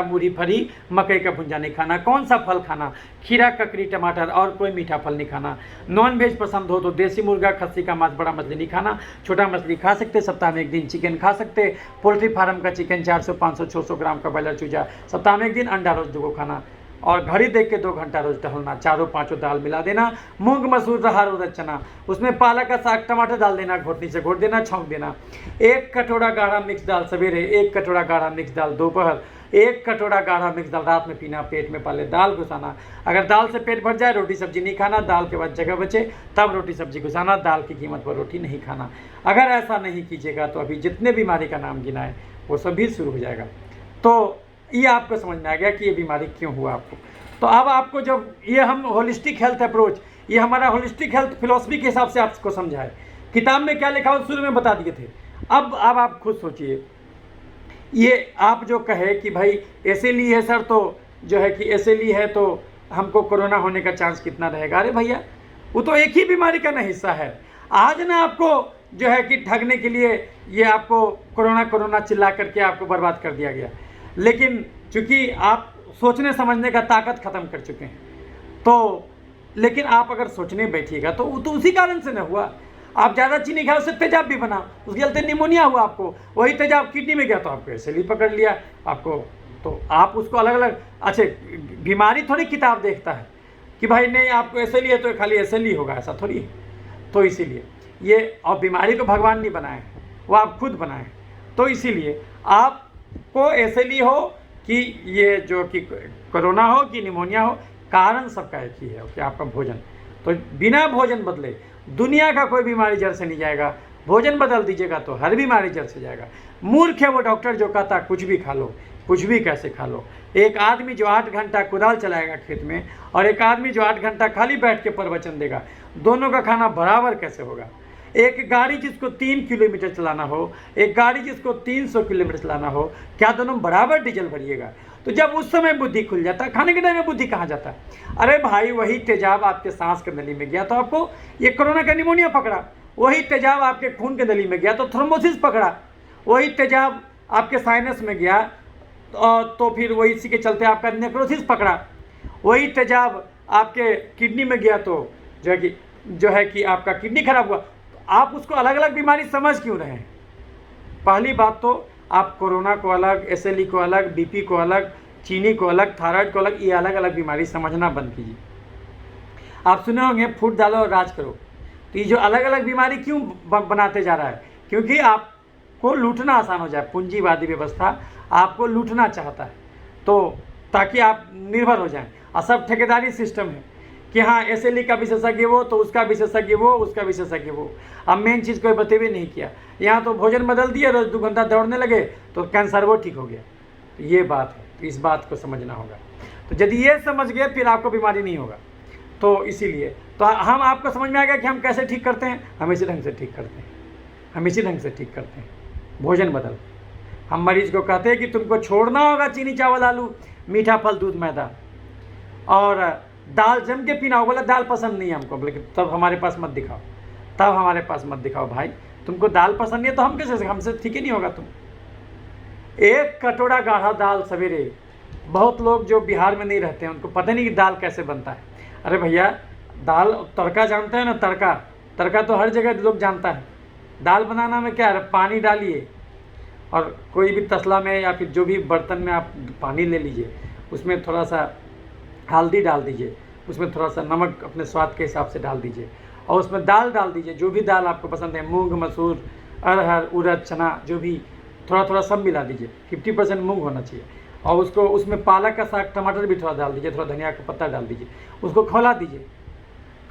मूढ़ी, फरी, मकई का भुंजा नहीं खाना। कौन सा फल खाना, खीरा, ककड़ी, टमाटर और कोई मीठा फल नहीं खाना। नॉन वेज पसंद हो तो देसी मुर्गा, खस्सी का मांस, बड़ा मछली नहीं खाना, छोटा मछली खा सकते सप्ताह में एक दिन। चिकन खा सकते, पोल्ट्री फार्म का चिकन 400, 500, 600 ग्राम का बॉयलर चूजा सप्ताह में एक दिन, अंडा रोज 2 खाना। और घड़ी देख के 2 घंटा रोज टहलना, 4-5 दाल मिला देना, मूंग, मसूर, अरहर, उड़द, चना, उसमें पालक का साग, टमाटर डाल देना, घोटनी से घोट देना, छौंक देना। 1 कटोरा गाढ़ा मिक्स दाल सवेरे, 1 कटोरा गाढ़ा मिक्स दाल दोपहर, 1 कटोरा गाढ़ा मिक्स दाल रात में पीना। पेट में पहले दाल घुसाना, अगर दाल से पेट भर जाए रोटी सब्जी नहीं खाना, दाल के बाद जगह बचे तब रोटी सब्जी घुसाना, दाल की कीमत पर रोटी नहीं खाना। अगर ऐसा नहीं कीजिएगा तो अभी जितने बीमारी का नाम गिनाए वो सभी शुरू हो जाएगा। तो ये आपको समझ में आ गया कि ये बीमारी क्यों हुआ आपको। तो अब आपको जब ये हम होलिस्टिक हेल्थ अप्रोच, ये हमारा होलिस्टिक हेल्थ फिलॉसफी के हिसाब से आपको समझाए, किताब में क्या लिखा हो शुरू में बता दिए थे। अब आप खुद सोचिए, ये आप जो कहे कि भाई ESLE है सर, तो जो है कि ESLE है तो हमको कोरोना होने का चांस कितना रहेगा। अरे भैया वो तो एक ही बीमारी का ना हिस्सा है। आज ना आपको जो है कि ठगने के लिए ये आपको कोरोना कोरोना चिल्ला करके आपको बर्बाद कर दिया गया। लेकिन चूंकि आप सोचने समझने का ताकत खत्म कर चुके हैं, तो लेकिन आप अगर सोचने बैठिएगा तो उसी कारण से न हुआ। आप ज़्यादा चीनी खाए, उससे तेजाब भी बना, उसके चलते निमोनिया हुआ आपको, वही तेजाब किडनी में गया तो आपको एसिली पकड़ लिया आपको। तो आप उसको अलग अलग, अच्छा बीमारी थोड़ी किताब देखता है कि भाई नहीं आपको एसिली है तो खाली एसिली होगा, ऐसा थोड़ी है। तो इसीलिए ये, और बीमारी को भगवान नहीं बनाए, वो आप खुद बनाए। तो इसीलिए आपको एसिली हो कि ये जो कि कोरोना हो कि निमोनिया हो, कारण सबका एक ही है कि आपका भोजन। तो बिना भोजन बदले दुनिया का कोई बीमारी जड़ से नहीं जाएगा। भोजन बदल दीजिएगा तो हर बीमारी जड़ से जाएगा। मूर्ख है वो डॉक्टर जो कहता कुछ भी खा लो, कुछ भी कैसे खा लो। एक आदमी जो 8 घंटा कुदाल चलाएगा खेत में, और एक आदमी जो 8 घंटा खाली बैठ के प्रवचन देगा, दोनों का खाना बराबर कैसे होगा। एक गाड़ी जिसको 3 किलोमीटर चलाना हो, एक गाड़ी जिसको 300 किलोमीटर चलाना हो, क्या दोनों बराबर डीजल भरिएगा। तो जब उस समय बुद्धि खुल जाता है, खाने के टाइम में बुद्धि कहाँ जाता है। अरे भाई वही तेजाब आपके सांस के नली में गया तो आपको ये कोरोना का निमोनिया पकड़ा, वही तेजाब आपके खून के नली में गया तो थ्रोम्बोसिस पकड़ा, वही तेजाब आपके साइनस में गया तो फिर वही इसी के चलते आपका नेक्रोसिस पकड़ा, वही तेजाब आपके किडनी में गया तो जो है कि आपका किडनी खराब हुआ। तो आप उसको अलग अलग बीमारी समझ क्यों रहे हैं। पहली बात तो आप कोरोना को अलग, एसएलई को अलग, बीपी को अलग, चीनी को अलग, थायराइड को अलग, ये अलग अलग बीमारी समझना बंद कीजिए। आप सुने होंगे फूट डालो और राज करो। तो ये जो अलग अलग बीमारी क्यों बनाते जा रहा है, क्योंकि आपको लूटना आसान हो जाए। पूंजीवादी व्यवस्था आपको लूटना चाहता है, तो ताकि आप निर्भर हो जाएं। और सब ठेकेदारी सिस्टम है कि हाँ एसएलई का विशेषज्ञ वो, तो उसका विशेषज्ञ वो, उसका विशेषज्ञ वो। अब मेन चीज़ कोई बतेबे नहीं किया। यहाँ तो भोजन बदल दिए, रोज 2 घंटा दौड़ने लगे तो कैंसर वो ठीक हो गया। तो ये बात है, तो इस बात को समझना होगा। तो यदि ये समझ गए फिर आपको बीमारी नहीं होगा। तो इसीलिए तो हम आपको समझ में आ गया कि हम कैसे ठीक करते हैं। हम इसी ढंग से ठीक करते हैं, हम इसी ढंग से ठीक करते हैं। भोजन बदल, हम मरीज को कहते हैं कि तुमको छोड़ना होगा चीनी चावल आलू मीठा फल दूध मैदा, और दाल जम के पीना हो। बोला दाल पसंद नहीं है हमको, बोले कि तब हमारे पास मत दिखाओ, तब हमारे पास मत दिखाओ भाई। तुमको दाल पसंद नहीं है तो हम कैसे, हमसे ठीक ही नहीं होगा। तुम 1 कटोरा गाढ़ा दाल सवेरे, बहुत लोग जो बिहार में नहीं रहते हैं उनको पता नहीं कि दाल कैसे बनता है। अरे भैया दाल तड़का जानते हैं ना, तड़का तो हर जगह लोग जानता है। दाल बनाना में क्या है, पानी डालिए और कोई भी तसला में या फिर जो भी बर्तन में आप पानी ले लीजिए, उसमें थोड़ा सा हल्दी डाल दीजिए, उसमें थोड़ा सा नमक अपने स्वाद के हिसाब से डाल दीजिए, और उसमें दाल डाल दीजिए, जो भी दाल आपको पसंद है, मूंग, मसूर, अरहर, उड़द, चना, जो भी थोड़ा थोड़ा सब मिला दीजिए। 50% मूंग होना चाहिए, और उसको उसमें पालक का साग, टमाटर भी थोड़ा डाल दीजिए, थोड़ा धनिया का पत्ता डाल दीजिए, उसको खौला दीजिए।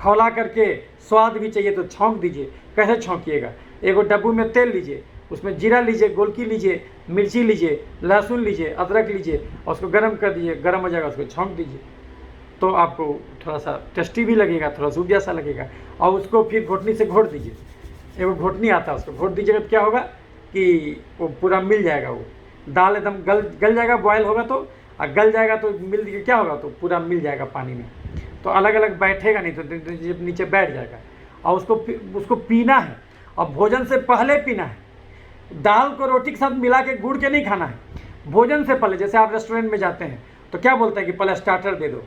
खौला करके स्वाद भी चाहिए तो छौंक दीजिए। कैसे छौंकिएगा, एगो डब्बू में तेल लीजिए, उसमें जीरा लीजिए, गोलकी लीजिए, मिर्ची लीजिए, लहसुन लीजिए, अदरक लीजिए, और उसको गर्म कर दीजिए। गर्म हो जाएगा उसको छौंक दीजिए, तो आपको थोड़ा सा टेस्टी भी लगेगा, थोड़ा सूप जैसा लगेगा। और उसको फिर घोटनी से घोट दीजिए, एगो घोटनी आता है, उसको घोट दीजिएगा तो क्या होगा कि वो पूरा मिल जाएगा। वो दाल एकदम गल जाएगा, बॉयल होगा तो, और गल जाएगा तो मिल क्या होगा, तो पूरा मिल जाएगा पानी में। तो अलग अलग बैठेगा नहीं, तो नीचे बैठ जाएगा। और उसको पीना है, और भोजन से पहले पीना है। दाल को रोटी के साथ मिला के गुड़ के नहीं खाना है, भोजन से पहले। जैसे आप रेस्टोरेंट में जाते हैं तो क्या बोलते हैं कि पहले स्टार्टर दे दो,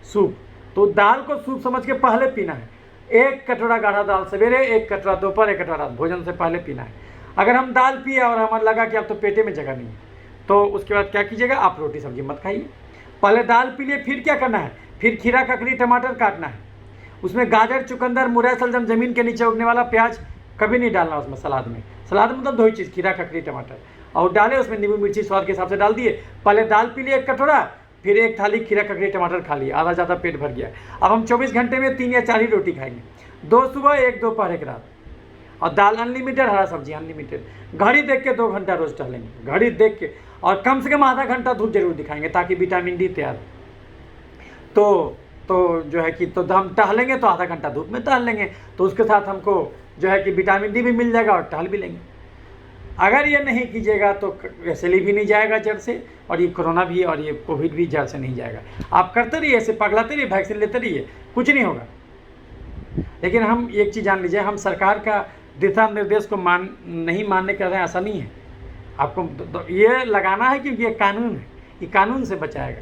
सूप। तो दाल को सूप समझ के पहले पीना है। 1 कटोरा गाढ़ा दाल सवेरे, 1 कटोरा दोपहर, 1 कटोरा रात, भोजन से पहले पीना है। अगर हम दाल पिए और हमें लगा कि अब तो पेटे में जगह नहीं है, तो उसके बाद क्या कीजिएगा, आप रोटी सब्जी मत खाइए, पहले दाल पी लिए। फिर क्या करना है, फिर खीरा, ककड़ी, टमाटर काटना है, उसमें गाजर, चुकंदर, मुरई, शलजम, जमीन के नीचे उगने वाला प्याज कभी नहीं डालना उसमें। सलाद में मतलब 2 ही चीज़, खीरा, ककड़ी, टमाटर, और डाले उसमें नींबू मिर्ची स्वाद के हिसाब से डाल दिए। पहले दाल पी लिए 1 कटोरा, फिर 1 थाली खीरा, ककड़ी, टमाटर खा लिए, आधा ज़्यादा पेट भर गया। अब हम 24 घंटे में 3 या 4 ही रोटी खाएंगे, 2 सुबह, 1 दोपहर, 1 रात। और दाल अनलिमिटेड, हरा सब्जी अनलिमिटेड। घड़ी देख के 2 घंटा रोज टहलेंगे, घड़ी देख के, और कम से कम आधा घंटा धूप जरूर दिखाएंगे ताकि विटामिन डी तैयार हो। तो जो है कि तो हम टहलेंगे तो आधा घंटा धूप में टहल लेंगे, तो उसके साथ हमको जो है कि विटामिन डी भी मिल जाएगा और टहल भी लेंगे। अगर ये नहीं कीजिएगा तो एसएलई भी नहीं जाएगा जड़ से, और ये कोरोना भी और ये कोविड भी जड़ से नहीं जाएगा। आप करते रहिए, ऐसे पगलाते रहिए, वैक्सीन लेते रहिए, कुछ नहीं होगा। लेकिन हम एक चीज़ जान लीजिए, हम सरकार का दिशा निर्देश को नहीं मानने का ऐसा नहीं है। आपको ये लगाना है क्योंकि ये कानून है, ये कानून से बचाएगा,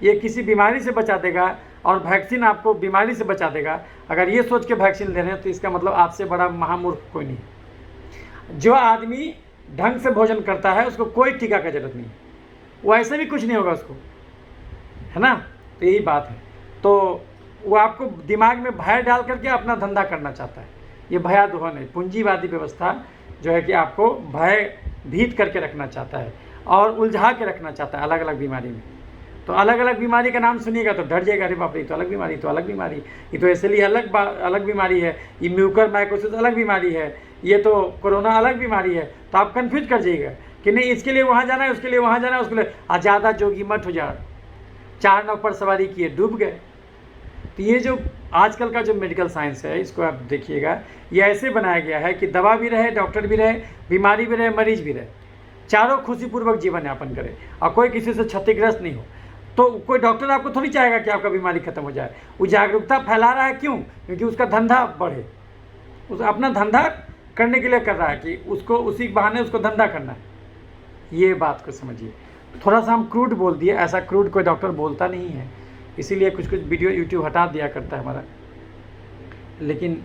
ये किसी बीमारी से बचा देगा और वैक्सीन आपको बीमारी से बचा देगा। अगर ये सोच के वैक्सीन ले रहे हैं तो इसका मतलब आपसे बड़ा महामूर्ख कोई नहीं है। जो आदमी ढंग से भोजन करता है उसको कोई टीका का जरूरत नहीं है, वो ऐसे भी कुछ नहीं होगा उसको, है ना। तो यही बात है। तो वो आपको दिमाग में भय डाल करके अपना धंधा करना चाहता है। ये भयादोहन है, पूंजीवादी व्यवस्था जो है कि आपको भयभीत करके रखना चाहता है और उलझा के रखना चाहता है अलग अलग बीमारी में। तो अलग अलग बीमारी का नाम सुनिएगा तो डर जाएगा, अरे बाप रे, तो अलग बीमारी, तो अलग बीमारी, ये तो इसलिए अलग बीमारी है, ये म्यूकर माइकोसिस अलग बीमारी है, ये तो कोरोना अलग बीमारी है। तो आप कन्फ्यूज कर जाइएगा कि नहीं इसके लिए वहाँ जाना है, उसके लिए वहाँ जाना है, उसके लिए ज़्यादा जोगी मत हो जा। 4 नाव पर सवारी किए, डूब गए। तो ये जो आजकल का जो मेडिकल साइंस है, इसको आप देखिएगा, ये ऐसे बनाया गया है कि दवा भी रहे, डॉक्टर भी रहे, बीमारी भी रहे, मरीज भी रहे, चारों खुशीपूर्वक जीवन यापन करे और कोई किसी से क्षतिग्रस्त नहीं हो। तो कोई डॉक्टर आपको थोड़ी चाहेगा कि आपका बीमारी खत्म हो जाए। वो जागरूकता फैला रहा है, क्यों? क्योंकि उसका धंधा बढ़े, उस अपना धंधा करने के लिए कर रहा है कि उसको उसी बहाने उसको धंधा करना है। ये बात को समझिए। थोड़ा सा हम क्रूड बोल दिए, ऐसा क्रूड कोई डॉक्टर बोलता नहीं है, इसीलिए कुछ वीडियो यूट्यूब हटा दिया करता है हमारा। लेकिन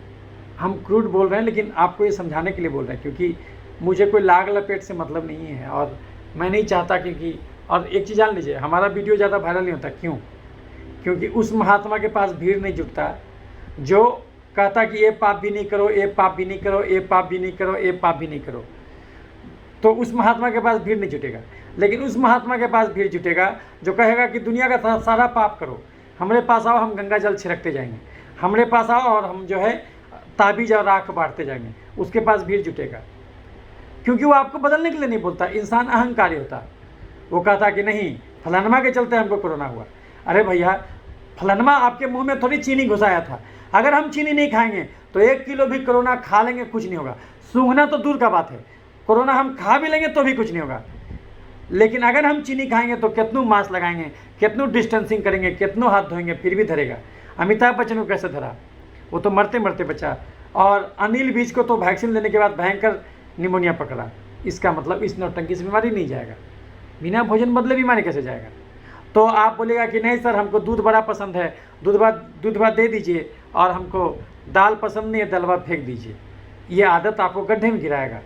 हम क्रूड बोल रहे हैं, लेकिन आपको ये समझाने के लिए बोल रहे हैं, क्योंकि मुझे कोई लाग लपेट से मतलब नहीं है और मैं नहीं चाहता क्योंकि, और एक चीज़ जान लीजिए, हमारा वीडियो ज़्यादा वायरल नहीं होता। क्यों? क्योंकि उस महात्मा के पास भीड़ नहीं जुटता जो कहता कि ये पाप भी नहीं करो, ये पाप भी नहीं करो, ये पाप भी नहीं करो, ये पाप भी नहीं करो। तो उस महात्मा के पास भीड़ नहीं जुटेगा। लेकिन उस महात्मा के पास भीड़ जुटेगा जो कहेगा कि दुनिया का सारा पाप करो, हमारे पास आओ, हम गंगा जल छिड़कते जाएंगे, हमारे पास आओ और हम जो है ताबीज और राख बांटते जाएंगे। उसके पास भीड़ जुटेगा, क्योंकि वो आपको बदलने के लिए नहीं बोलता। इंसान अहंकारी होता, वो कहता कि नहीं फलानमा के चलते हमको कोरोना हुआ। अरे भैया, फलानमा आपके मुंह में थोड़ी चीनी घुसाया था। अगर हम चीनी नहीं खाएंगे तो 1 किलो भी कोरोना खा लेंगे, कुछ नहीं होगा। सूंघना तो दूर का बात है, कोरोना हम खा भी लेंगे तो भी कुछ नहीं होगा। लेकिन अगर हम चीनी खाएंगे तो कितनों मास्क लगाएंगे, कितनों डिस्टेंसिंग करेंगे, कितनों हाथ धोएंगे, फिर भी धरेगा। अमिताभ बच्चन को कैसे धरा? वो तो मरते मरते बचा। और अनिल विज को तो वैक्सीन लेने के बाद भयंकर निमोनिया पकड़ा। इसका मतलब इस नौटंकी से बीमारी नहीं जाएगा। बिना भोजन बदले बीमारी कैसे जाएगा? तो आप बोलेगा कि नहीं सर, हमको दूध बड़ा पसंद है, दूध भात दे दीजिए, और हमको दाल पसंद नहीं है, दाल भात फेंक दीजिए। ये आदत आपको गड्ढे में गिराएगा।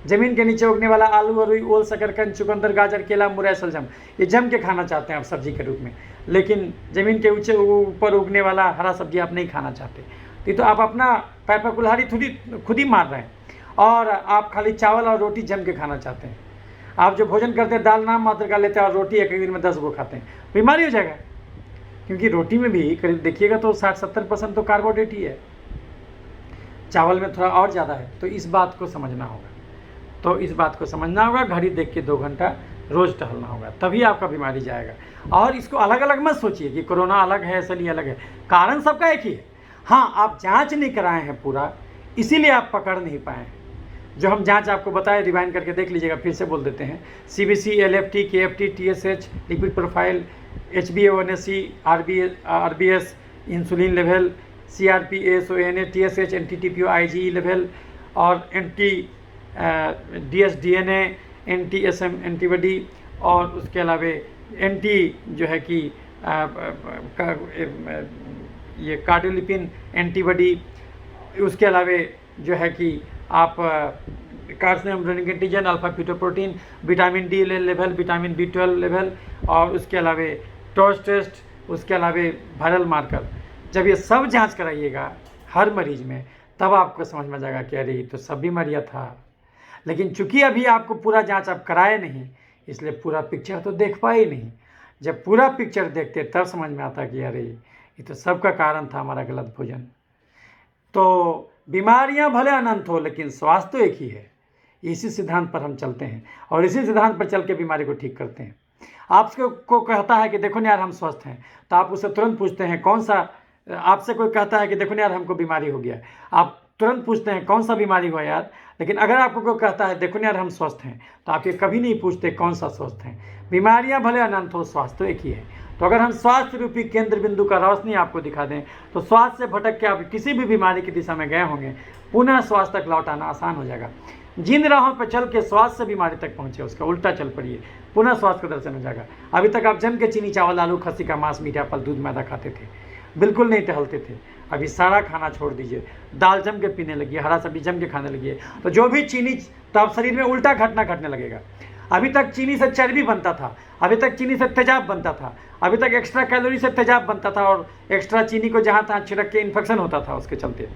ज़मीन के नीचे उगने वाला आलू, अरुई, ओल, शकरकंद, चुकंदर, गाजर, केला, मुरई, शलजम, ये जम के खाना चाहते हैं आप सब्जी के रूप में। लेकिन ज़मीन के ऊपर उगने वाला हरा सब्जी आप नहीं खाना चाहते। तो आप अपना पैर पर कुल्हाड़ी खुद ही मार रहे हैं, और आप खाली चावल और रोटी जम के खाना चाहते हैं। आप जो भोजन करते हैं दाल नाम मात्र का लेते हैं और रोटी एक दिन में 10 गो खाते हैं, बीमारी हो जाएगा। क्योंकि रोटी में भी करीब देखिएगा तो 60-70% तो कार्बोहाइड्रेट ही है, चावल में थोड़ा और ज़्यादा है। तो इस बात को समझना होगा, घड़ी देख के 2 घंटा रोज़ टहलना होगा, तभी आपका बीमारी जाएगा। और इसको अलग अलग मत सोचिए कि कोरोना अलग है, इसलिए अलग है। कारण सबका एक ही है। हाँ, आप जाँच नहीं कराए हैं पूरा, इसीलिए आप पकड़ नहीं पाए हैं। जो हम जांच आपको बताए, रिवाइंड करके देख लीजिएगा, फिर से बोल देते हैं। CBC, LFT, KFT, TSH, lipid profile, HbA1c, RBS, insulin level, CRP, ASO, TSH, NT-TPO, IgE level, और DSDNA, NTSM एंटीबॉडी, और उसके अलावा जो है कि ये कार्डियोलिपिन एंटीबॉडी, उसके अलावा जो है कि आप कार्सिनोम रेनिगेंटिजन, alpha fetoprotein, vitamin D level, vitamin B12 level, और उसके अलावा टॉर्च टेस्ट, उसके अलावा वायरल मार्कर। जब ये सब जांच कराइएगा हर मरीज में, तब आपको समझ में जाएगा कि अरे ये तो सब बीमारियाँ था। लेकिन चूंकि अभी आपको पूरा जांच आप कराए नहीं, इसलिए पूरा पिक्चर तो देख पाए नहीं। जब पूरा पिक्चर देखते तब समझ में आता कि अरे ये तो सबका कारण था हमारा गलत भोजन। तो बीमारियां भले अनंत हो, लेकिन स्वास्थ्य तो एक ही है। इसी सिद्धांत पर हम चलते हैं और इसी सिद्धांत पर चल के बीमारी को ठीक करते हैं। आपको कहता है कि देखो ना यार हम स्वस्थ हैं, तो आप उससे तुरंत पूछते हैं कौन सा। आपसे कोई कहता है कि देखो ना यार हमको बीमारी हो गया, आप तुरंत पूछते हैं कौन सा बीमारी हुआ यार। लेकिन अगर आपको कोई कहता है देखो ना यार हम स्वस्थ हैं, तो आप ये कभी नहीं पूछते कौन सा स्वस्थ हैं। बीमारियां भले अनंत हो, स्वास्थ्य तो एक ही है। तो अगर हम स्वास्थ्य रूपी केंद्र बिंदु का रोशनी आपको दिखा दें, तो स्वास्थ्य से भटक के आप किसी भी बीमारी की दिशा में गए होंगे, पुनः स्वास्थ्य तक लौट आना आसान हो जाएगा। जिन राहों पर चल के स्वास्थ्य से बीमारी तक पहुंचे, उसका उल्टा चल पड़िए, पुनः स्वास्थ्य का दर्शन हो जाएगा। अभी तक आप जम के चीनी, चावल, आलू, खस्सी का मांस, मीठा फल, दूध, मैदा खाते थे, बिल्कुल नहीं टहलते थे। अभी सारा खाना छोड़ दीजिए, दाल जम के पीने लगिए, हरा सब्जी जम के खाने लगिए, तो जो भी चीनी, तो आप शरीर में उल्टा घटना घटने लगेगा। अभी तक चीनी से चर्बी बनता था, अभी तक चीनी से तेजाब बनता था, अभी तक एक्स्ट्रा कैलोरी से तेजाब बनता था, और एक्स्ट्रा चीनी को जहाँ तहाँ छिड़क के इन्फेक्शन होता था उसके चलते।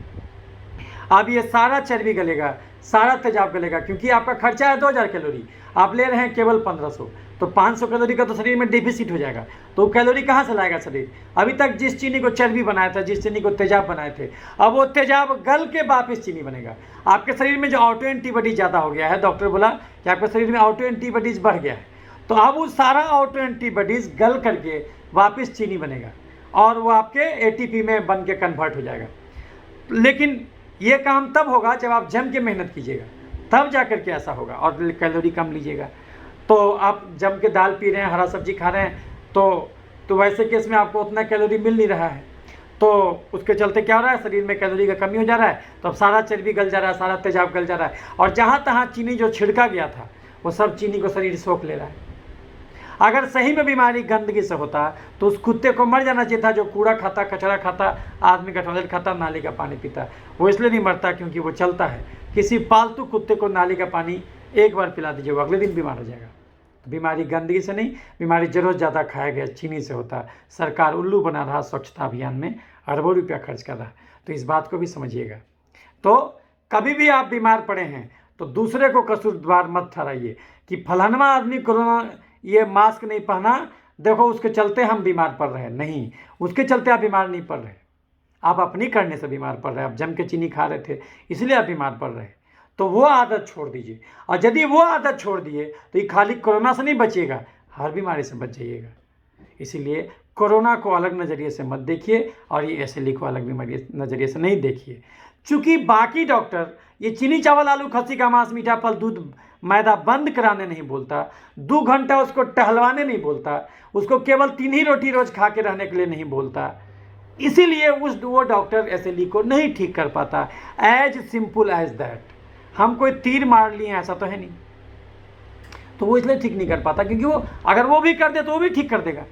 अब ये सारा चर्बी गलेगा, सारा तेजाब गलेगा, क्योंकि आपका खर्चा है 2000 कैलोरी, आप ले रहे हैं केवल 1500, तो 500 कैलोरी का तो शरीर में डिफिसिट हो जाएगा। तो कैलोरी कहाँ से लाएगा शरीर? अभी तक जिस चीनी को चर्बी बनाया था, जिस चीनी को तेजाब बनाए थे, अब वो तेजाब गल के वापस चीनी बनेगा। आपके शरीर में जो ऑटो एंटीबॉडी ज़्यादा हो गया है, डॉक्टर बोला कि आपके शरीर में ऑटो एंटीबॉडीज़ बढ़ गया है, तो अब वो सारा ऑटो एंटीबॉडीज़ गल करके वापस चीनी बनेगा, और वो आपके एटीपी में बन के कन्वर्ट हो जाएगा। लेकिन ये काम तब होगा जब आप जम के मेहनत कीजिएगा, तब जा कर के ऐसा होगा, और कैलोरी कम लीजिएगा। तो आप जम के दाल पी रहे हैं, हरा सब्जी खा रहे हैं, तो वैसे केस में आपको उतना कैलोरी मिल नहीं रहा है, तो उसके चलते क्या हो रहा है, शरीर में कैलोरी का कमी हो जा रहा है, तो अब सारा चर्बी गल जा रहा है, सारा तेजाब गल जा रहा है, और जहाँ तहाँ चीनी जो छिड़का गया था, वो सब चीनी को शरीर सोख ले रहा है। अगर सही में बीमारी गंदगी से होता, तो उस कुत्ते को मर जाना चाहिए था जो कूड़ा खाता, कचरा खाता, आदमी का टॉयलेट खाता, नाली का पानी पीता। वो इसलिए नहीं मरता क्योंकि वो चलता है। किसी पालतू कुत्ते को नाली का पानी एक बार पिला दीजिए, वो अगले दिन बीमार हो जाएगा। तो बीमारी गंदगी से नहीं, बीमारी जरूरत ज़्यादा खाया गया चीनी से होता। सरकार उल्लू बना रहा स्वच्छता अभियान में, अरबों रुपया खर्च कर रहा, तो इस बात को भी समझिएगा। तो कभी भी आप बीमार पड़े हैं तो दूसरे को कसूरवार मत ठहराइए कि फलाना आदमी कोरोना ये मास्क नहीं पहना, देखो उसके चलते हम बीमार पड़ रहे हैं। नहीं, उसके चलते आप बीमार नहीं पड़ रहे, आप अपनी करने से बीमार पड़ रहे हैं। आप जम के चीनी खा रहे थे इसलिए आप बीमार पड़ रहे हैं। तो वो आदत छोड़ दीजिए, और यदि वो आदत छोड़ दिए तो ये खाली कोरोना से नहीं बचिएगा, हर बीमारी से बच जाइएगा। इसीलिए कोरोना को अलग नज़रिए से मत देखिए, और ये एसएलई को अलग बीमारी नज़रिए से नहीं देखिए। चूँकि बाकी डॉक्टर ये चीनी, चावल, आलू, खस्सी का मांस, मीठा फल, दूध, मैदा बंद कराने नहीं बोलता, 2 घंटा उसको टहलवाने नहीं बोलता, उसको केवल 3 ही रोटी रोज खा के रहने के लिए नहीं बोलता, इसीलिए वो डॉक्टर एसएलई को नहीं ठीक कर पाता। As simple as that. हम कोई तीर मार लिए ऐसा तो है नहीं, तो वो इसलिए ठीक नहीं कर पाता, क्योंकि वो अगर वो भी कर दे तो वो भी ठीक कर देगा।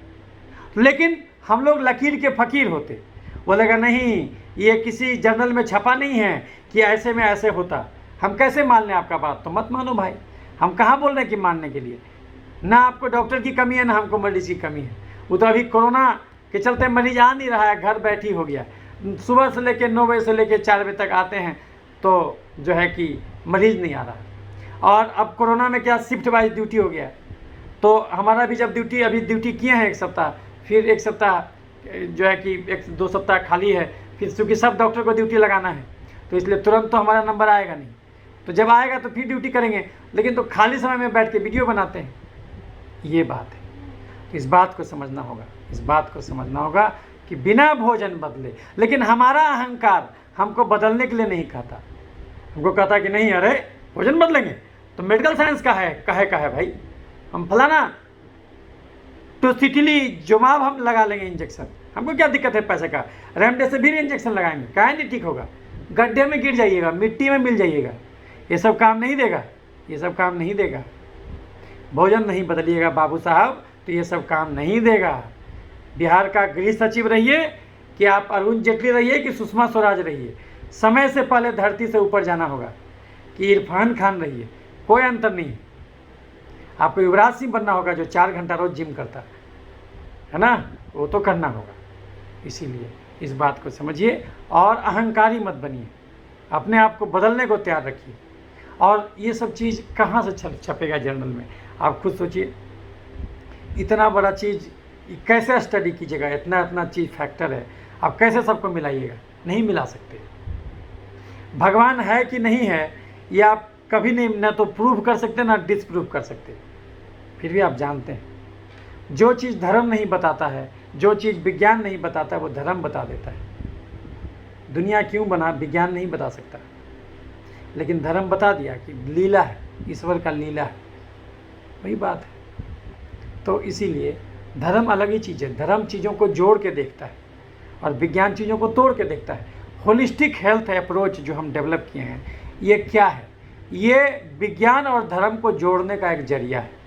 लेकिन हम लोग लकीर के फ़कीर होते, बोलेगा नहीं ये किसी जर्नल में छपा नहीं है कि ऐसे में ऐसे होता, हम कैसे मान लें आपका बात? तो मत मानो भाई, हम कहाँ बोल रहे हैं कि मानने के लिए। ना आपको डॉक्टर की कमी है, ना हमको मरीज की कमी है। वो तो अभी कोरोना के चलते मरीज आ नहीं रहा है, घर बैठी हो गया। सुबह से लेकर 9 बजे से लेकर 4 बजे तक आते हैं, तो जो है कि मरीज नहीं आ रहा। और अब कोरोना में क्या शिफ्ट वाइज ड्यूटी हो गया, तो हमारा भी जब अभी ड्यूटी किए हैं 1 सप्ताह, फिर 1 सप्ताह जो है कि 1-2 सप्ताह खाली है, फिर चूँकि सब डॉक्टर को ड्यूटी लगाना है, तो इसलिए तुरंत तो हमारा नंबर आएगा नहीं। तो जब आएगा तो फिर ड्यूटी करेंगे, लेकिन तो खाली समय में बैठ के वीडियो बनाते हैं, ये बात है। तो इस बात को समझना होगा, इस बात को समझना होगा कि बिना भोजन बदले, लेकिन हमारा अहंकार हमको बदलने के लिए नहीं कहता। हमको कहता कि नहीं अरे भोजन बदलेंगे तो मेडिकल साइंस का है भाई, हम फलाना तो सिटिली जोमाब हम लगा लेंगे इंजेक्शन, हमको क्या दिक्कत है पैसे का, रेमडेसिविर इंजेक्शन लगाएंगे, काहे नहीं ठीक होगा, गड्ढे में गिर जाइएगा, मिट्टी में मिल जाइएगा, ये सब काम नहीं देगा, ये सब काम नहीं देगा। भोजन नहीं बदलिएगा बाबू साहब तो ये सब काम नहीं देगा। बिहार का गृह सचिव रहिए कि आप अरुण जेटली रहिए कि सुषमा स्वराज रहिए, समय से पहले धरती से ऊपर जाना होगा। कि इरफान खान रहिए, कोई अंतर नहीं। आपको युवराज सिंह बनना होगा जो 4 घंटा रोज जिम करता है ना, वो तो करना होगा। इसीलिए इस बात को समझिए और अहंकारी मत बनिए, अपने आप को बदलने को तैयार रखिए। और ये सब चीज़ कहाँ से छपेगा जर्नल में, आप खुद सोचिए। इतना बड़ा चीज़ कैसे स्टडी कीजिएगा, इतना चीज़ फैक्टर है, आप कैसे सबको मिलाइएगा? नहीं मिला सकते। भगवान है कि नहीं है ये आप कभी नहीं ना तो प्रूव कर सकते ना डिसप्रूव कर सकते। फिर भी आप जानते हैं जो चीज़ धर्म नहीं बताता है, जो चीज़ विज्ञान नहीं बताता है, वो धर्म बता देता है। दुनिया क्यों बना विज्ञान नहीं बता सकता, लेकिन धर्म बता दिया कि लीला है, ईश्वर का लीला है, वही बात है। तो इसीलिए धर्म अलग ही चीज़ है। धर्म चीज़ों को जोड़ के देखता है और विज्ञान चीज़ों को तोड़ के देखता है। होलिस्टिक हेल्थ अप्रोच जो हम डेवलप किए हैं, ये क्या है? ये विज्ञान और धर्म को जोड़ने का एक जरिया है।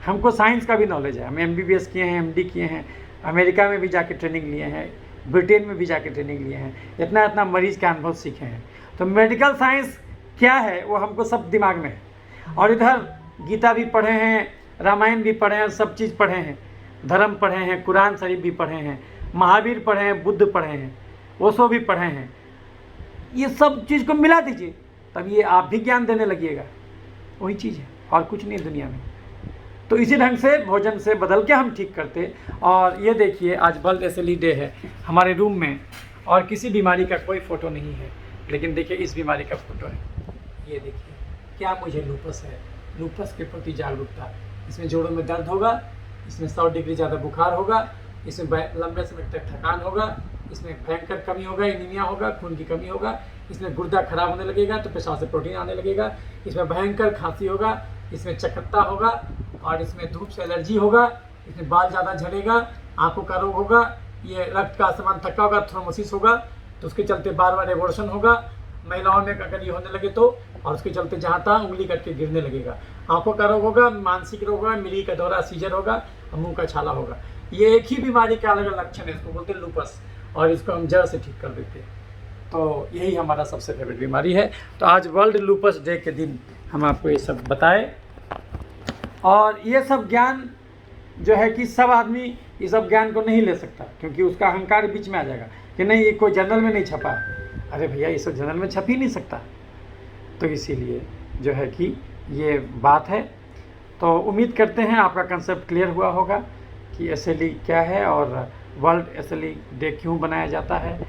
हमको साइंस का भी नॉलेज है, हम MBBS किए हैं, MD किए हैं, अमेरिका में भी जाके ट्रेनिंग लिए हैं, ब्रिटेन में भी जाके ट्रेनिंग लिए हैं, इतना इतना मरीज का अनुभव सीखे हैं। तो मेडिकल साइंस क्या है वो हमको सब दिमाग में है। और इधर गीता भी पढ़े हैं, रामायण भी पढ़े हैं, सब चीज़ पढ़े हैं, धर्म पढ़े हैं, कुरान शरीफ भी पढ़े हैं, महावीर पढ़े हैं, बुद्ध पढ़े हैं, ओशो भी पढ़े हैं। ये सब चीज़ को मिला दीजिए, तब ये आप भी ज्ञान देने लगिएगा। वही चीज़ है और कुछ नहीं दुनिया में। तो इसी ढंग से भोजन से बदल के हम ठीक करते। और ये देखिए आज वर्ल्ड SLE डे है हमारे रूम में, और किसी बीमारी का कोई फ़ोटो नहीं है, लेकिन देखिए इस बीमारी का फ़ोटो है। ये देखिए क्या मुझे लूपस है, लूपस के प्रति जागरूकता। इसमें जोड़ों में दर्द होगा, इसमें 100 डिग्री ज़्यादा बुखार होगा, इसमें लंबे समय तक थकान होगा, इसमें भयंकर कमी होगा, एनीमिया होगा, खून की कमी होगा, इसमें गुर्दा खराब होने लगेगा तो पेशाब से प्रोटीन आने लगेगा, इसमें भयंकर खांसी होगा, इसमें चकत्ता होगा, और इसमें धूप से एलर्जी होगा, इसमें बाल ज़्यादा झड़ेगा, आंखों का रोग होगा, ये रक्त का समान थक्का होगा, थ्रोम्बोसिस होगा, तो उसके चलते बार बार एबॉर्शन होगा महिलाओं में अगर ये होने लगे तो, और उसके चलते जहाँ तहाँ उंगली करके गिरने लगेगा। आंखों का रोग होगा, मानसिक रोग होगा, मिर्गी का दौरा, सीजर होगा, और मुँह का छाला होगा। ये एक ही बीमारी के अलग अलग लक्षण है, इसको बोलते हैं लूपस, और इसको हम जड़ से ठीक कर देते हैं। तो यही हमारा सबसे फेवरेट बीमारी है। तो आज वर्ल्ड लूपस डे के दिन हम आपको ये सब बताए, और ये सब ज्ञान जो है कि सब आदमी ये सब ज्ञान को नहीं ले सकता, क्योंकि उसका अहंकार बीच में आ जाएगा कि नहीं ये कोई जर्नल में नहीं छपा है। अरे भैया ये सब जर्नल में छप ही नहीं सकता। तो इसीलिए जो है कि ये बात है। तो उम्मीद करते हैं आपका कंसेप्ट क्लियर हुआ होगा कि SLE क्या है और वर्ल्ड SLE डे क्यों बनाया जाता है,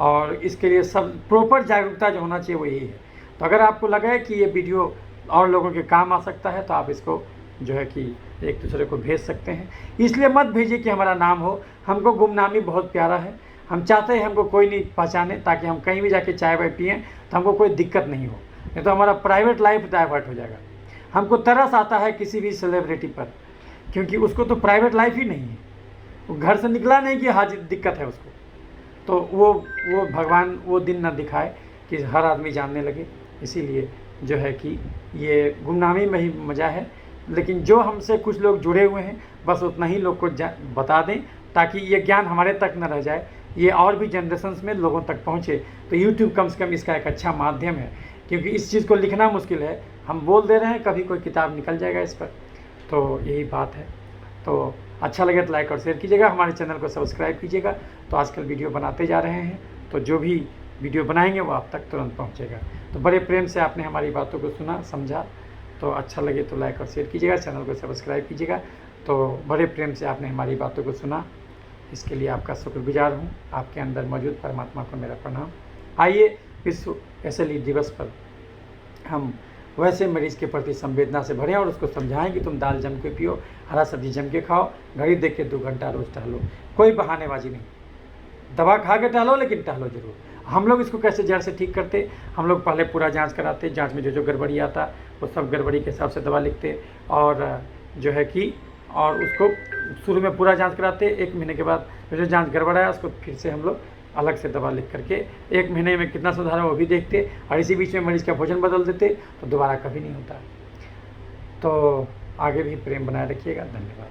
और इसके लिए सब प्रॉपर जागरूकता जो होना चाहिए वो यही है। तो अगर आपको लगा है कि ये वीडियो और लोगों के काम आ सकता है तो आप इसको जो है कि एक दूसरे को भेज सकते हैं। इसलिए मत भेजिए कि हमारा नाम हो, हमको गुमनामी बहुत प्यारा है। हम चाहते हैं हमको कोई नहीं पहचाने, ताकि हम कहीं भी जाके चाय वाय पिएँ तो हमको कोई दिक्कत नहीं हो, नहीं तो हमारा प्राइवेट लाइफ डाइवर्ट हो जाएगा। हमको तरस आता है किसी भी सेलिब्रिटी पर, क्योंकि उसको तो प्राइवेट लाइफ ही नहीं है, वो घर से निकला नहीं कि हाजिर दिक्कत है उसको। तो वो भगवान वो दिन ना दिखाए कि हर आदमी जानने लगे। इसीलिए जो है कि ये गुमनामी में ही मज़ा है। लेकिन जो हमसे कुछ लोग जुड़े हुए हैं बस उतना ही लोग को बता दें, ताकि ये ज्ञान हमारे तक न रह जाए, ये और भी जनरेशन्स में लोगों तक पहुँचे। तो यूट्यूब कम से कम इसका एक अच्छा माध्यम है, क्योंकि इस चीज़ को लिखना मुश्किल है, हम बोल दे रहे हैं, कभी कोई किताब निकल जाएगा इस पर। तो यही बात है। तो अच्छा लगे तो लाइक और शेयर कीजिएगा, हमारे चैनल को सब्सक्राइब कीजिएगा। तो आजकल वीडियो बनाते जा रहे हैं, तो जो भी वीडियो बनाएंगे वो आप तक तुरंत पहुंचेगा। तो बड़े प्रेम से आपने हमारी बातों को सुना, समझा, तो अच्छा लगे तो लाइक और शेयर कीजिएगा, चैनल को सब्सक्राइब कीजिएगा। तो बड़े प्रेम से आपने हमारी बातों को सुना, इसके लिए आपका शुक्रगुजार हूँ। आपके अंदर मौजूद परमात्मा को मेरा प्रणाम। आइए विश्व SLE दिवस पर हम वैसे मरीज के प्रति संवेदना से भरें और उसको समझाएं कि तुम दाल जम के पियो, हरा सब्जी जम के खाओ, घड़ी देख के 2 घंटा रोज़ टहलो, कोई बहानेबाजी नहीं। दवा खा के टहलो, लेकिन टहलो जरूर। हम लोग इसको कैसे जड़ से ठीक करते, हम लोग पहले पूरा जांच कराते, जांच में जो गड़बड़ी आता वो सब गड़बड़ी के हिसाब से दवा लिखते, और जो है कि और उसको शुरू में पूरा जांच कराते। 1 महीने के बाद जो जांच गड़बड़ाया उसको फिर से हम लोग अलग से दवा लिख करके 1 महीने में कितना सुधार है वो भी देखते, और इसी बीच में मरीज़ का भोजन बदल देते, तो दोबारा कभी नहीं होता। तो आगे भी प्रेम बनाए रखिएगा। धन्यवाद।